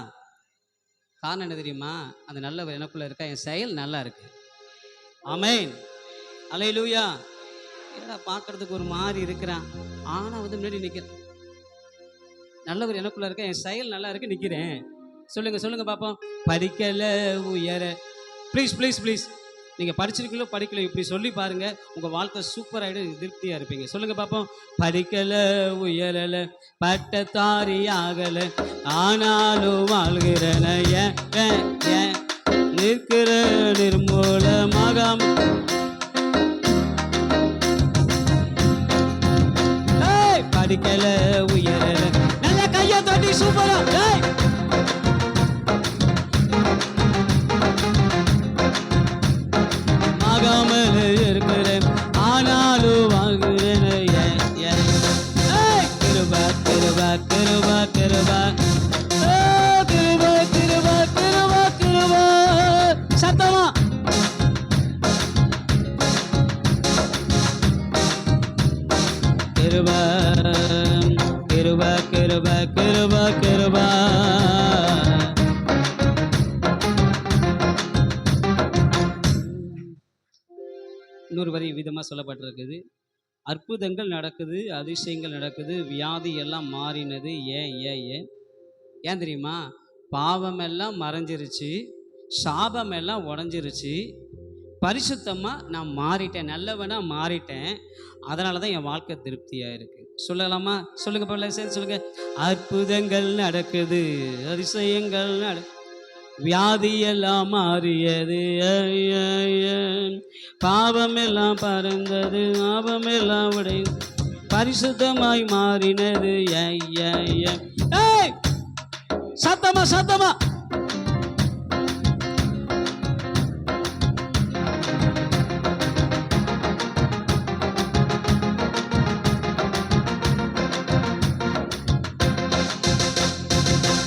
காரணம் என்ன தெரியுமா? அந்த நல்லவர் எனக்குள்ள இருக்கா, என் செயல் நல்லா இருக்கு. ஆமென். அல்லேலூயா. என்னடா பார்க்கறதுக்கு ஒரு மாதிரி இருக்கிறான், ஆனா வந்து முன்னாடி நிற்கிறேன். நல்லவர் எனக்குள்ள இருக்க, என் செயல் நல்லா இருக்கு, நிற்கிறேன். சொல்லுங்க சொல்லுங்க பார்ப்போம். படிக்கல உயர. Please please please. நீங்கள் படிச்சிருக்கீங்களோ படிக்கல, இப்படி சொல்லி பாருங்க, உங்கள் வாழ்க்கை சூப்பர் ஆகிடும், திருப்தியாக இருப்பீங்க. சொல்லுங்க பார்ப்போம். படிக்கல உயரல, பட்டதாரி ஆகல, ஆனாலும் வாழ்கிறன, ஏன் ஏன் ஏன் நிற்கிற நிர்மூலமாக. படிக்கல உயரல, நல்ல கையை தட்டி சூப்பரா. ஆகாமல் இருக்கிறேன், ஆனாலும் வாழ்கிறேன், கிருபா கிருபா கிருபா கிருபா கிருபா கிருபா கிருபா கிருபா. சத்தமா கிருபா கிருபா கிருபா கிருபா கிருபா. இன்னொரு வரி விதமாக சொல்லப்பட்டிருக்குது. அற்புதங்கள் நடக்குது, அதிசயங்கள் நடக்குது, வியாதி எல்லாம் மாறினது. ஏன் ஏன் ஏன் ஏன் தெரியுமா? பாவம் எல்லாம் மறைஞ்சிருச்சு, சாபம் எல்லாம் உடஞ்சிருச்சு, பரிசுத்தமாக நான் மாறிட்டேன், நல்லவனாக மாறிட்டேன். அதனால தான் என் வாழ்க்கை திருப்தியாக இருக்குது. சொல்லலாமா? சொல்லுங்க போல சேர்த்து சொல்லுங்க. அற்புதங்கள் நடக்குது, அதிசயங்கள் வியாதி எல்லாம் மாறியது, பாவம் எல்லாம் பறந்தது, பாவம் எல்லாம் உடை பரிசுத்தமாய் மாறினது. சத்தமா சத்தமா.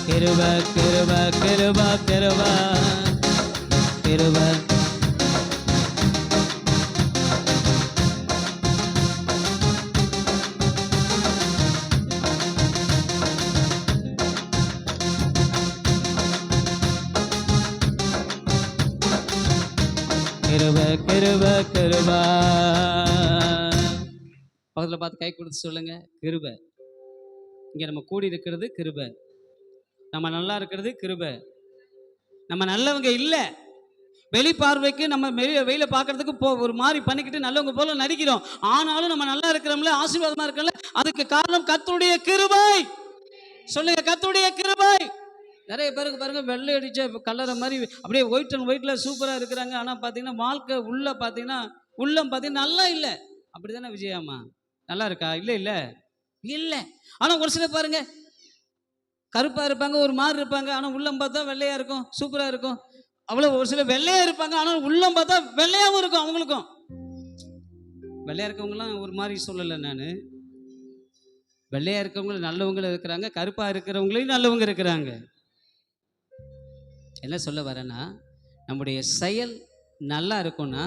கிருப கிருப கிருப கிருப கிருப. கிருப கிருப கிருப. பக்கத்தில் பார்த்து கை கொடுத்து சொல்லுங்க, கிருப. இங்கே நம்ம கூடி இருக்கிறது கிருப, நம்ம நல்லா இருக்கிறது கிருப. நம்ம நல்லவங்க இல்லை, வெளிப்பார்வைக்கு நம்ம வெயில பார்க்கறதுக்கு ஒரு மாதிரி பண்ணிக்கிட்டு நல்லவங்க போல நடிக்கிறோம். ஆனாலும் நம்ம நல்லா இருக்கிறோம்ல, ஆசீர்வாதமா இருக்கல, அதுக்கு காரணம் கர்த்தருடைய கிருபை. சொல்லுங்க, கர்த்தருடைய கிருபை. நிறைய பேருக்கு பாருங்க, வெள்ளை அடிச்ச கலரை மாதிரி அப்படியே ஒயிட் அண்ட் ஒயிட்ல சூப்பரா இருக்கிறாங்க. ஆனா பாத்தீங்கன்னா வாழ்க்கை உள்ள பாத்தீங்கன்னா, உள்ளம் பாத்தீங்கன்னா நல்லா இல்லை. அப்படிதானே விஜயாமா? நல்லா இருக்கா? இல்லை இல்லை இல்லை. ஆனா ஒரு சில பாருங்க, கருப்பா இருப்பாங்க, ஒரு மாதிரி இருப்பாங்க, ஆனா உள்ளம் பார்த்தா வெள்ளையா இருக்கும், சூப்பரா இருக்கும். அவ்வளவு ஒரு சில வெள்ளையா இருப்பாங்க, ஆனால் உள்ளம் பார்த்தா வெள்ளையாவும் இருக்கும். அவங்களுக்கும் வெள்ளையா இருக்கவங்கலாம் ஒரு மாதிரி சொல்லலை நான். வெள்ளையா இருக்கவங்களும் நல்லவங்களும் இருக்கிறாங்க, கருப்பா இருக்கிறவங்களையும் நல்லவங்க இருக்கிறாங்க. என்ன சொல்ல வரேன்னா, நம்முடைய செயல் நல்லா இருக்கும்னா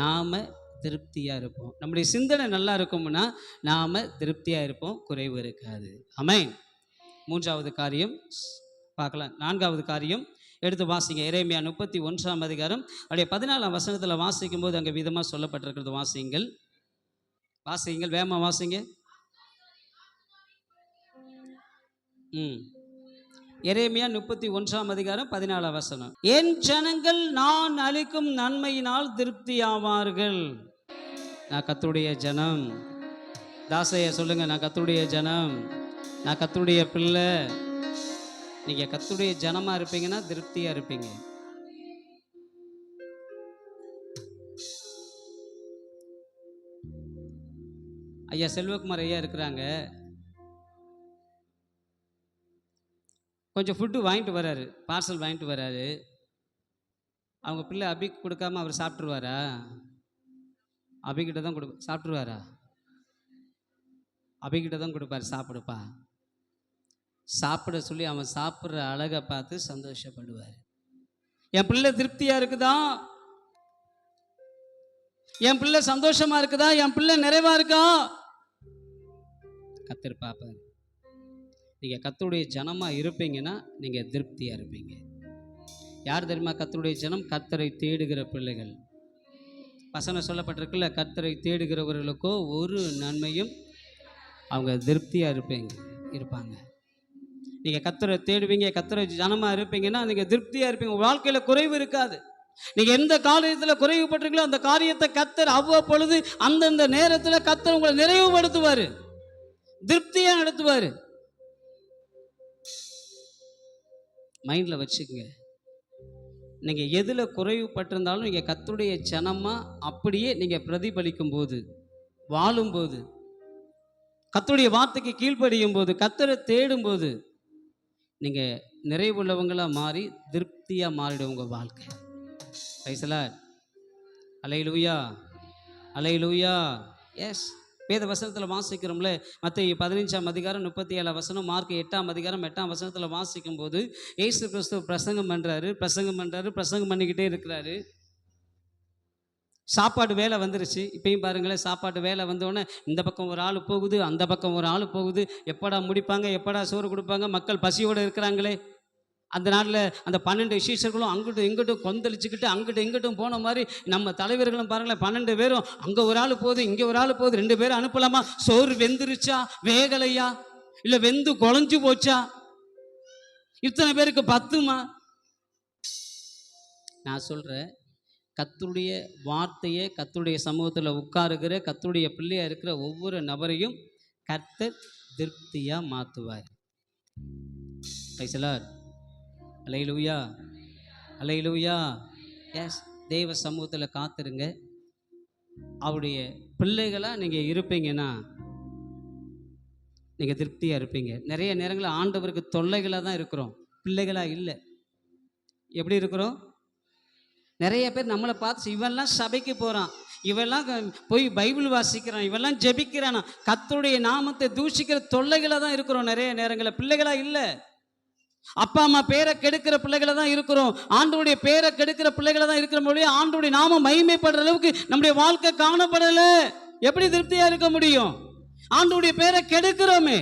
நாம திருப்தியா இருப்போம். நம்முடைய சிந்தனை நல்லா இருக்கும்னா நாம திருப்தியா இருப்போம், குறைவு இருக்காது. ஆமென். மூன்றாவது காரியம் பார்க்கலாம். நான்காவது காரியம் எடுத்து வாசிங்க. எரேமியா 31ஆம் அதிகாரம் அப்படியே 14ஆம் வசனத்தில் வாசிக்கும் போது அங்கே விதமாக சொல்லப்பட்டிருக்கிறது. வாசிங்கள் வாசிங்கள், வேகமாக வாசிங்க. எரேமியா 31ஆம் அதிகாரம் 14ஆம் வசனம். என் ஜனங்கள் நான் அளிக்கும் நன்மையினால் திருப்தி ஆவார்கள். நான் கர்த்தருடைய ஜனம். தாசைய சொல்லுங்க, நான் கர்த்தருடைய ஜனம், நான் கர்த்தருடைய பிள்ளை. நீங்க கர்த்தருடைய ஜனமா இருப்பீங்கன்னா திருப்தியா இருப்பீங்க. ஐயா செல்வகுமார் ஐயா இருக்கிறாங்க. கொஞ்சம் ஃபுட்டு வாங்கிட்டு வராரு, பார்சல் வாங்கிட்டு வராரு. அவங்க பிள்ளை அபிக்கு கொடுக்காம அவர் சாப்பிட்ருவாரா? அபிகிட்ட தான் சாப்பிட்ருவாரா? அபிகிட்ட தான் கொடுப்பார். சாப்பிடுப்பா, சாப்பிட சொல்லி அவன் சாப்பிட்ற அழகை பார்த்து சந்தோஷப்படுவார். என் பிள்ளை திருப்தியா இருக்குதா, என் பிள்ளை சந்தோஷமா இருக்குதா, என் பிள்ளை நிறைவா இருக்கா, கர்த்தர் பார்ப்பார். நீங்க கர்த்தருடைய ஜனமா இருப்பீங்கன்னா நீங்க திருப்தியா இருப்பீங்க. யார் தெரியுமா கர்த்தருடைய ஜனம்? கர்த்தரை தேடுகிற பிள்ளைகள். வசனம் சொல்லப்பட்டிருக்குல்ல, கர்த்தரை தேடுகிறவர்களுக்கோ ஒரு நன்மையும், அவங்க திருப்தியாக இருப்பாங்க. நீங்கள் கர்த்தரை தேடுவீங்க, கர்த்தரை ஜனமாக இருப்பீங்கன்னா நீங்கள் திருப்தியாக இருப்பீங்க. உங்கள் வாழ்க்கையில் குறைவு இருக்காது. நீங்கள் எந்த காரியத்தில் குறைவுபட்டிருக்கீங்களோ அந்த காரியத்தை கர்த்தர் அவ்வப்பொழுது அந்தந்த நேரத்தில் கர்த்தர் உங்களை நிறைவுபடுத்துவார், திருப்தியாக நடத்துவார். மைண்டில் வச்சுக்கோங்க. நீங்கள் எதில் குறைவுபட்டிருந்தாலும் நீங்கள் கர்த்தருடைய ஜனமாக அப்படியே நீங்கள் பிரதிபலிக்கும் போது, வாழும்போது, கர்த்தருடைய வார்த்தைக்கு கீழ்ப்படியும் போது, கர்த்தரை தேடும்போது நீங்கள் நிறைவுள்ளவங்களாக மாறி திருப்தியாக மாறிடும் உங்கள் வாழ்க்கை. Praise the Lord. அல்லேலூயா, அல்லேலூயா. எஸ், வேத வசனத்தில் வாசிக்கிறோம்ல, மத்தேயு 15ஆம் அதிகாரம் 37 வசனம், மார்க் 8ஆம் அதிகாரம் 8ஆம் வசனத்தில் வாசிக்கும் போது இயேசு கிறிஸ்து பிரசங்கம் பண்ணிக்கிட்டே இருக்கிறாரு. சாப்பாடு வேலை வந்துருச்சு. இப்பயும் பாருங்களேன், சாப்பாட்டு வேலை வந்தோடனே இந்த பக்கம் ஒரு ஆள் போகுது, அந்த பக்கம் ஒரு ஆள் போகுது. எப்படா முடிப்பாங்க, எப்படா சோறு கொடுப்பாங்க, மக்கள் பசியோடு இருக்கிறாங்களே. அந்த நாளில் அந்த 12 சீஷர்களும் அங்கிட்டும் இங்கிட்டும் கொந்தளிச்சுக்கிட்டு அங்கிட்டும் இங்கிட்டும் போன மாதிரி நம்ம தலைவர்களும் பாருங்களேன், 12 பேரும் அங்கே ஒரு ஆள் போகுது, இங்கே ஒரு ஆள் போகுது, 2 பேரும் அனுப்பலாமா? சோறு வெந்துருச்சா, வேகலையா, இல்லை வெந்து குழஞ்சு போச்சா, இத்தனை பேருக்கு பத்துமா? நான் சொல்கிறேன், கர்த்தருடைய வார்த்தையை, கர்த்தருடைய சமூகத்தில் உட்காருகிற கர்த்தருடைய பிள்ளையாக இருக்கிற ஒவ்வொரு நபரையும் கர்த்தர் திருப்தியாக மாற்றுவார். Praise the Lord. அல்லேலூயா, அல்லேலூயா. எஸ், தேவ சமூகத்தில் காத்துருங்க. அவருடைய பிள்ளைகளாக நீங்கள் இருப்பீங்கன்னா நீங்கள் திருப்தியாக இருப்பீங்க. நிறைய நேரங்களில் ஆண்டவருக்கு தொல்லைகளாக தான் இருக்கிறோம், பிள்ளைகளாக இல்லை. எப்படி இருக்கிறோம்? நிறைய பேர் நம்மளை பார்த்து, இவெல்லாம் சபைக்கு போகிறான், இவெல்லாம் போய் பைபிள் வாசிக்கிறான், இவெல்லாம் ஜெபிக்கிறானா, கர்த்தருடைய நாமத்தை தூஷிக்கிற தொல்லைகளாக தான் இருக்கிறோம். நிறைய நேரங்களில் பிள்ளைகளாக இல்லை. அப்பா அம்மா பேரை கெடுக்கிற பிள்ளைகளை தான் இருக்கிறோம். ஆண்டவருடைய பேரை கெடுக்கிற பிள்ளைகளை தான் இருக்கிற மொழியே ஆண்டவருடைய நாமம் மகிமைப்படுற அளவுக்கு நம்முடைய வாழ்க்கை காணப்படலை. எப்படி திருப்தியாக இருக்க முடியும்? ஆண்டவருடைய பேரை கெடுக்கிறோமே.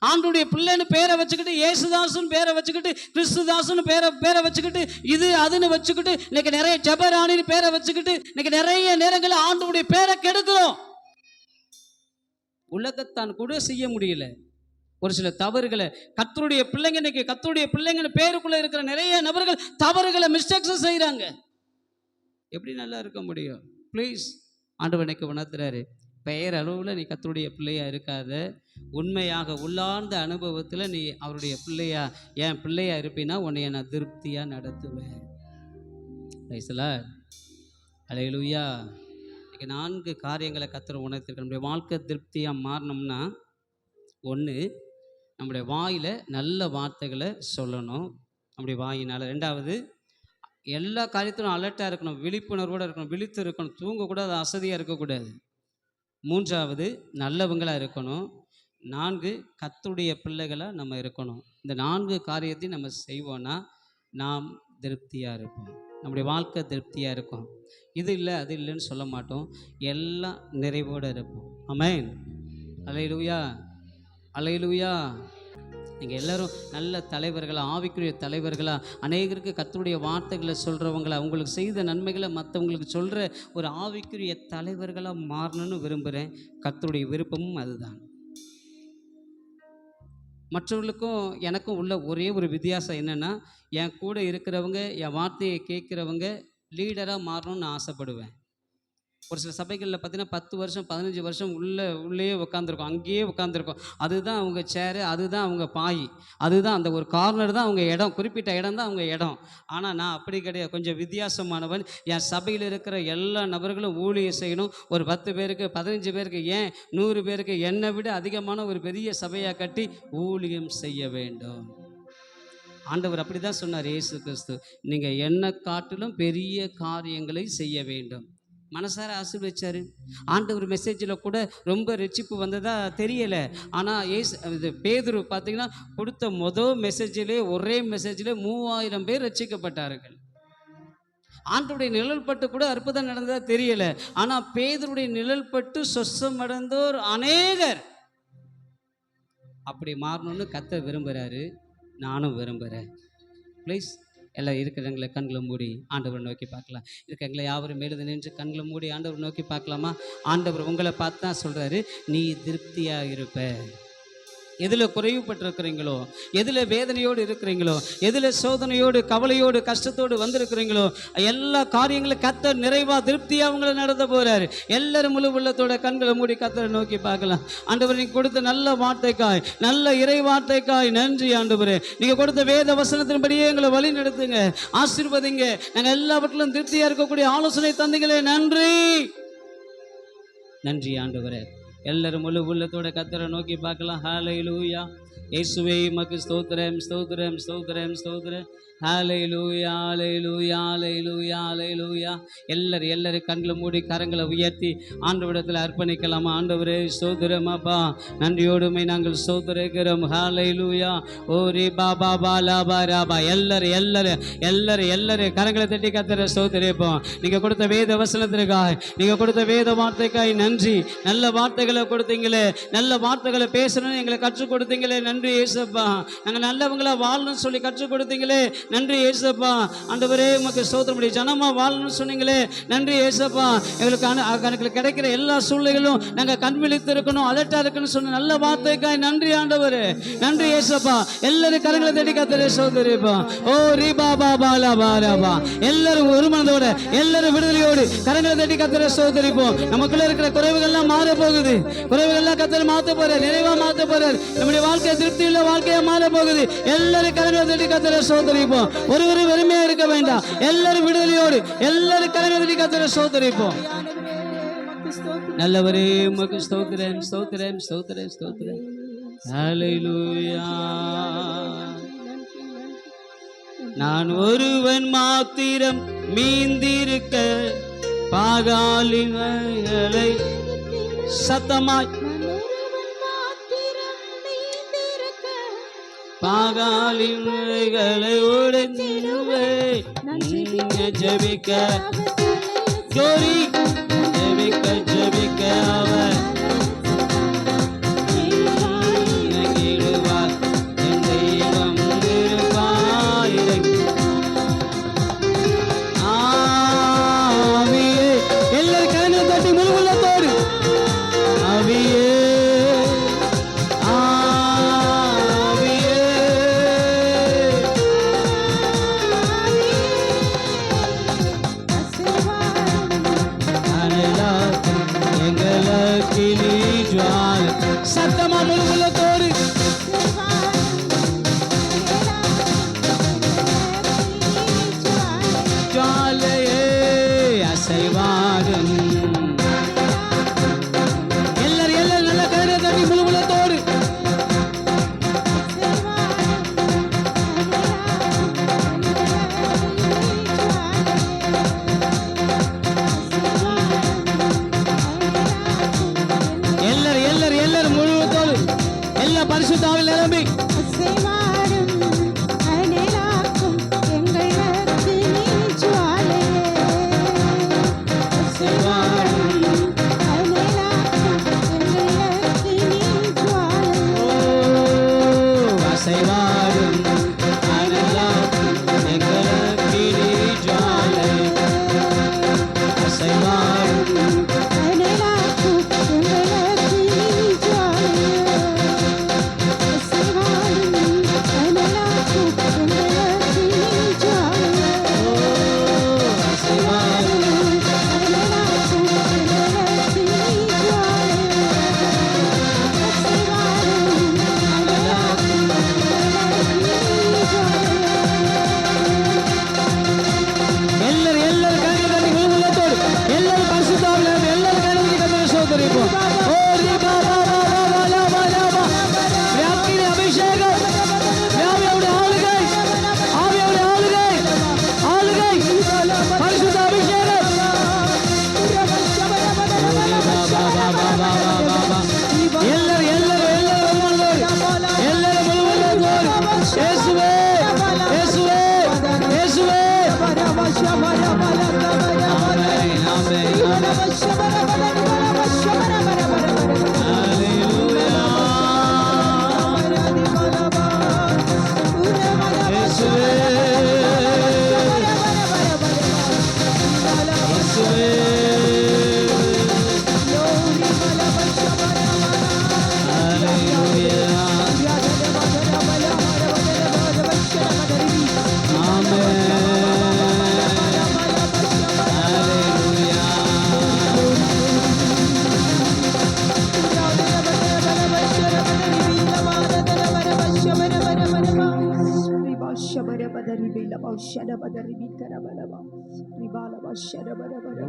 ஆண்டவருடைய பிள்ளைன்னு பேரை வச்சுக்கிட்டு, இயேசுதாசுன்னு பேரை வச்சுக்கிட்டு, கிறிஸ்துதாசுன்னு பேரை வச்சுக்கிட்டு, இது அதுன்னு வச்சுக்கிட்டு, இன்னைக்கு நிறைய ஜெபராணின்னு பேரை வச்சுக்கிட்டு, இன்னைக்கு நிறைய நேரங்களில் ஆண்டவருடைய பேரை கெடுக்கிறோம். உலகத்தான் கூட செய்ய முடியல ஒரு சில தவறுகளை. கர்த்தருடைய பிள்ளைங்க, இன்னைக்கு கர்த்தருடைய பிள்ளைங்கன்னு பேருக்குள்ள இருக்கிற நிறைய நபர்கள் தவறுகளை, மிஸ்டேக்ஸ் செய்கிறாங்க. எப்படி நல்லா இருக்க முடியும்? ப்ளீஸ், ஆண்டவர் இன்னைக்கு உணர்த்துறாரு, பெயர் அளவில் நீ கர்த்தருடைய பிள்ளையா இருக்காத, உண்மையாக உள்ளார்ந்த அனுபவத்தில் நீ அவருடைய பிள்ளையா, என் பிள்ளையா இருப்பினா உன்னை நான் திருப்தியாக நடத்துவேன். Praise the Lord. அல்லேலூயா. இன்னைக்கு 4 காரியங்களை கர்த்தர் உணர்த்திருக்க. நம்முடைய வாழ்க்கை திருப்தியாக மாறணும்னா, 1, நம்முடைய வாயில் நல்ல வார்த்தைகளை சொல்லணும், நம்முடைய வாயினால். 2வது, எல்லா காரியத்திலும் அலர்ட்டாக இருக்கணும், விழிப்புணர்வோடு இருக்கணும், விழித்து இருக்கணும், தூங்கக்கூடாது, அசதியாக இருக்கக்கூடாது. 3வது, நல்லவங்களாக இருக்கணும். 4, கர்த்தருடைய பிள்ளைகளாக நம்ம இருக்கணும். இந்த 4 காரியத்தையும் நம்ம செய்வோன்னா நாம் திருப்தியாக இருப்போம், நம்முடைய வாழ்க்கை திருப்தியாக இருக்கும். இது இல்லை அது இல்லைன்னு சொல்ல மாட்டோம், எல்லாம் நிறைவோடு இருப்போம். ஆமென். அல்லேலூயா, அல்லேலூயா. நீங்கள் எல்லோரும் நல்ல தலைவர்களாக, ஆவிக்குரிய தலைவர்களாக, அநேகருக்கு கர்த்தருடைய வார்த்தைகளை சொல்கிறவங்களா, உங்களுக்கு செய்த நன்மைகளை மற்றவங்களுக்கு சொல்கிற ஒரு ஆவிக்குரிய தலைவர்களாக மாறணும்னு விரும்புகிறேன். கர்த்தருடைய விருப்பமும் அதுதான். மற்றவர்களுக்கும் எனக்கும் உள்ள ஒரே ஒரு வித்தியாசம் என்னென்னா, என் கூட இருக்கிறவங்க, என் வார்த்தையை கேட்குறவங்க லீடராக மாறணும்னு நான் ஆசைப்படுவேன். ஒரு சில சபைகளில் பார்த்தீங்கன்னா 10 வருஷம் 15 வருஷம் உள்ளேயே உட்காந்துருக்கோம், அங்கேயே உட்காந்துருக்கோம். அதுதான் அவங்க சேரு, அதுதான் அவங்க பாய், அதுதான் அந்த ஒரு கார்னர் தான் அவங்க இடம், குறிப்பிட்ட இடம் தான் அவங்க இடம். ஆனால் நான் அப்படி கிடையாது, கொஞ்சம் வித்தியாசமானவன். என் சபையில் இருக்கிற எல்லா நபர்களும் ஊழியம் செய்யணும். ஒரு 10 பேருக்கு 15 பேருக்கு, ஏன் 100 பேருக்கு, என்னை விட அதிகமான ஒரு பெரிய சபையாக கட்டி ஊழியம் செய்ய வேண்டும். ஆண்டவர் அப்படி தான் சொன்னார், இயேசு கிறிஸ்து, நீங்கள் என்னை காட்டிலும் பெரிய காரியங்களை செய்ய வேண்டும். மனசார ஆசீர்வதிச்சார். ஆண்டவர் மெசேஜில் கூட ரொம்ப ரட்சிப்பு வந்ததா தெரியலை. ஆனால் இது பேதுரு பார்த்தீங்கன்னா கொடுத்த மெசேஜிலே, ஒரே மெசேஜில் 3000 பேர் ரட்சிக்கப்பட்டார்கள். ஆண்டவருடைய நிழல் பட்டு கூட அற்புதம் நடந்ததா தெரியலை. ஆனால் பேதுருடைய நிழல் பட்டு சொஸ்ஸம் அடைந்தோர் அநேகர். அப்படி மாறணும்னு கர்த்தர் விரும்புகிறாரு, நானும் விரும்புகிறேன். ப்ளீஸ், எல்லாம் இருக்கிறவங்களை கண்களை மூடி ஆண்டவரை நோக்கி பார்க்கலாம். இருக்கிறவங்களை யாவரும் எழுந்து நின்று கண்களை மூடி ஆண்டவரை நோக்கி பார்க்கலாமா? ஆண்டவர் உங்களை பார்த்து தான் சொல்கிறாரு, நீ திருப்தியாக இருப்ப. எதில் குறைவுபட்டிருக்கிறீங்களோ, எதில் வேதனையோடு இருக்கிறீங்களோ, எதில் சோதனையோடு கவலையோடு கஷ்டத்தோடு வந்திருக்கிறீங்களோ, எல்லா காரியங்களும் கர்த்தர் நிறைவாக திருப்தியாக அவங்கள நடத்த போகிறாரு. எல்லாரும் முழு உள்ளத்தோட கண்களை மூடி கர்த்தரை நோக்கி பார்க்கலாம். ஆண்டவர், நீங்கள் கொடுத்த நல்ல வார்த்தைக்காய், நல்ல இறை வார்த்தைக்காய் நன்றி ஆண்டவரே. நீங்கள் கொடுத்த வேத வசனத்தின்படியே எங்களை வழி நடத்துங்க, ஆசீர்வதிங்க. நாங்கள் எல்லாவற்றிலும் திருப்தியாக இருக்கக்கூடிய ஆலோசனை தந்தீங்களே, நன்றி நன்றி ஆண்டவரே. எல்லாரும் முழு உள்ளத்தோட கர்த்தரை நோக்கி பார்க்கலாம். ஹல்லேலூயா. இயேசுவே உமக்கு ஸ்தோத்திரம், ஸ்தோத்திரம், ஸ்தோத்திரம், ஸ்தோத்திரம். ஹல்லேலூயா, ஹல்லேலூயா, ஹல்லேலூயா, ஹல்லேலூயா. எல்லாரும் கண்களை மூடி கரங்களை உயர்த்தி ஆண்டவரிடத்தில் அர்ப்பணிக்கலாமா? ஆண்டவரே ஸ்தோத்திரமாப்பா, நன்றியோடுமை நாங்கள் ஸ்தோத்திரிக்கிறோம். ஹல்லேலூயா. ஓரி பாபா பாலா பாராபா. எல்லாரும் கரங்களை தட்டி கர்த்தரை ஸ்தோத்திரிப்போம். நீங்கள் கொடுத்த வேத வசனத்திற்காய், நீங்கள் கொடுத்த வேத வார்த்தைக்காய் நன்றி. நல்ல வார்த்தைகளை கொடுத்தீங்களே, நல்ல வார்த்தைகளை பேசணும்னு எங்களை கற்றுக் கொடுத்தீங்களே, நன்றி ஏசப்பா. நாங்கள் நல்லவங்களா வாழணும்னு சொல்லி கற்றுக் கொடுத்தீங்களே, நன்றி ஏசப்பா. ஆண்டவரே உமக்கு ஸ்தோத்திரம். ஜனமா வாழணும்னு சொன்னீங்களே, நன்றி ஏசப்பா. எங்களுக்கு கிடைக்கிற எல்லா சூழ்நிலைகளும் நாங்கள் கண் விழித்து இருக்கணும், அலர்ட்டா இருக்கணும்னு சொன்ன நல்ல வார்த்தைக்காய் நன்றி ஆண்டவரே, நன்றி ஏசப்பா. எல்லாரும் கரங்களை தேடி கர்த்தரை ஸ்தோத்திரிப்பா. ஓ ரீபா பாபா லாபா ராபா. எல்லாரும் ஒரு மனதோட, எல்லாரும் விடுதலையோடு கரங்களை தேடி கர்த்தரை ஸ்தோத்திரிப்போம். நமக்குள்ள இருக்கிற குறைவுகள்லாம் மாற போகுது. குறைவுகள்லாம் கர்த்தர் மாற்ற போறார், நிறைவா மாற்ற போறார். நம்முடைய வாழ்க்கை திருப்தி உள்ள வாழ்க்கையா மாற போகுது. எல்லாரும் கரங்களை தேடி கர்த்தரை ஸ்தோத்திரிப்போம். ஒருவரும் வெறுமையா இருக்க வேண்டாம். எல்லாரும் விடுதலையோடு, எல்லாரும் கரங்களை கர்த்தரை ஸ்தோத்திரிப்போம். நல்லவரே உமக்கு ஸ்தோத்திரம், ஸ்தோத்திரம், ஸ்தோத்திரம், ஸ்தோத்திரம். ஹல்லேலூயா. நான் ஒருவன் மாத்திரம் மீந்திருக்க பாகாலிகளை சத்தமாய் பாகாலிகளை உடைந்திடுவே. ஜெபிக்க ஜோரி, ஜெபிக்க ஜெபிக்க அவர் இறங்கிடுவார். என் தெய்வம் இருப்பாயிரை. ஆவியே, எல்லாரும் கரங்களை தட்டி முழு உள்ளத்தோடு ஆவியே, சத்தமா முழு உள்ளத்தோடு ஜாலையே அசைவாடும். எல்லாரும் நல்ல கரங்களை தட்டி முழு உள்ளத்தோடு பரிசுத்த ஆவியில் நிரம்பி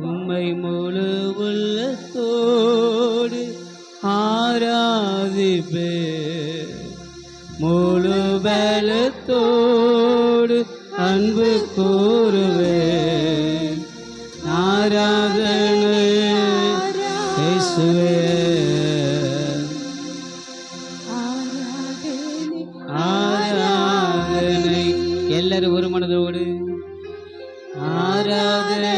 உம்மை முழு உள்ளத்தோடு ஆராதிப்பே, முழு பலத்தோடு அன்பு கூறுவேன். ஆராதனை இயேசுவே, ஆராதனை. எல்லாரும் ஒரு மனதோடு ஆராதனை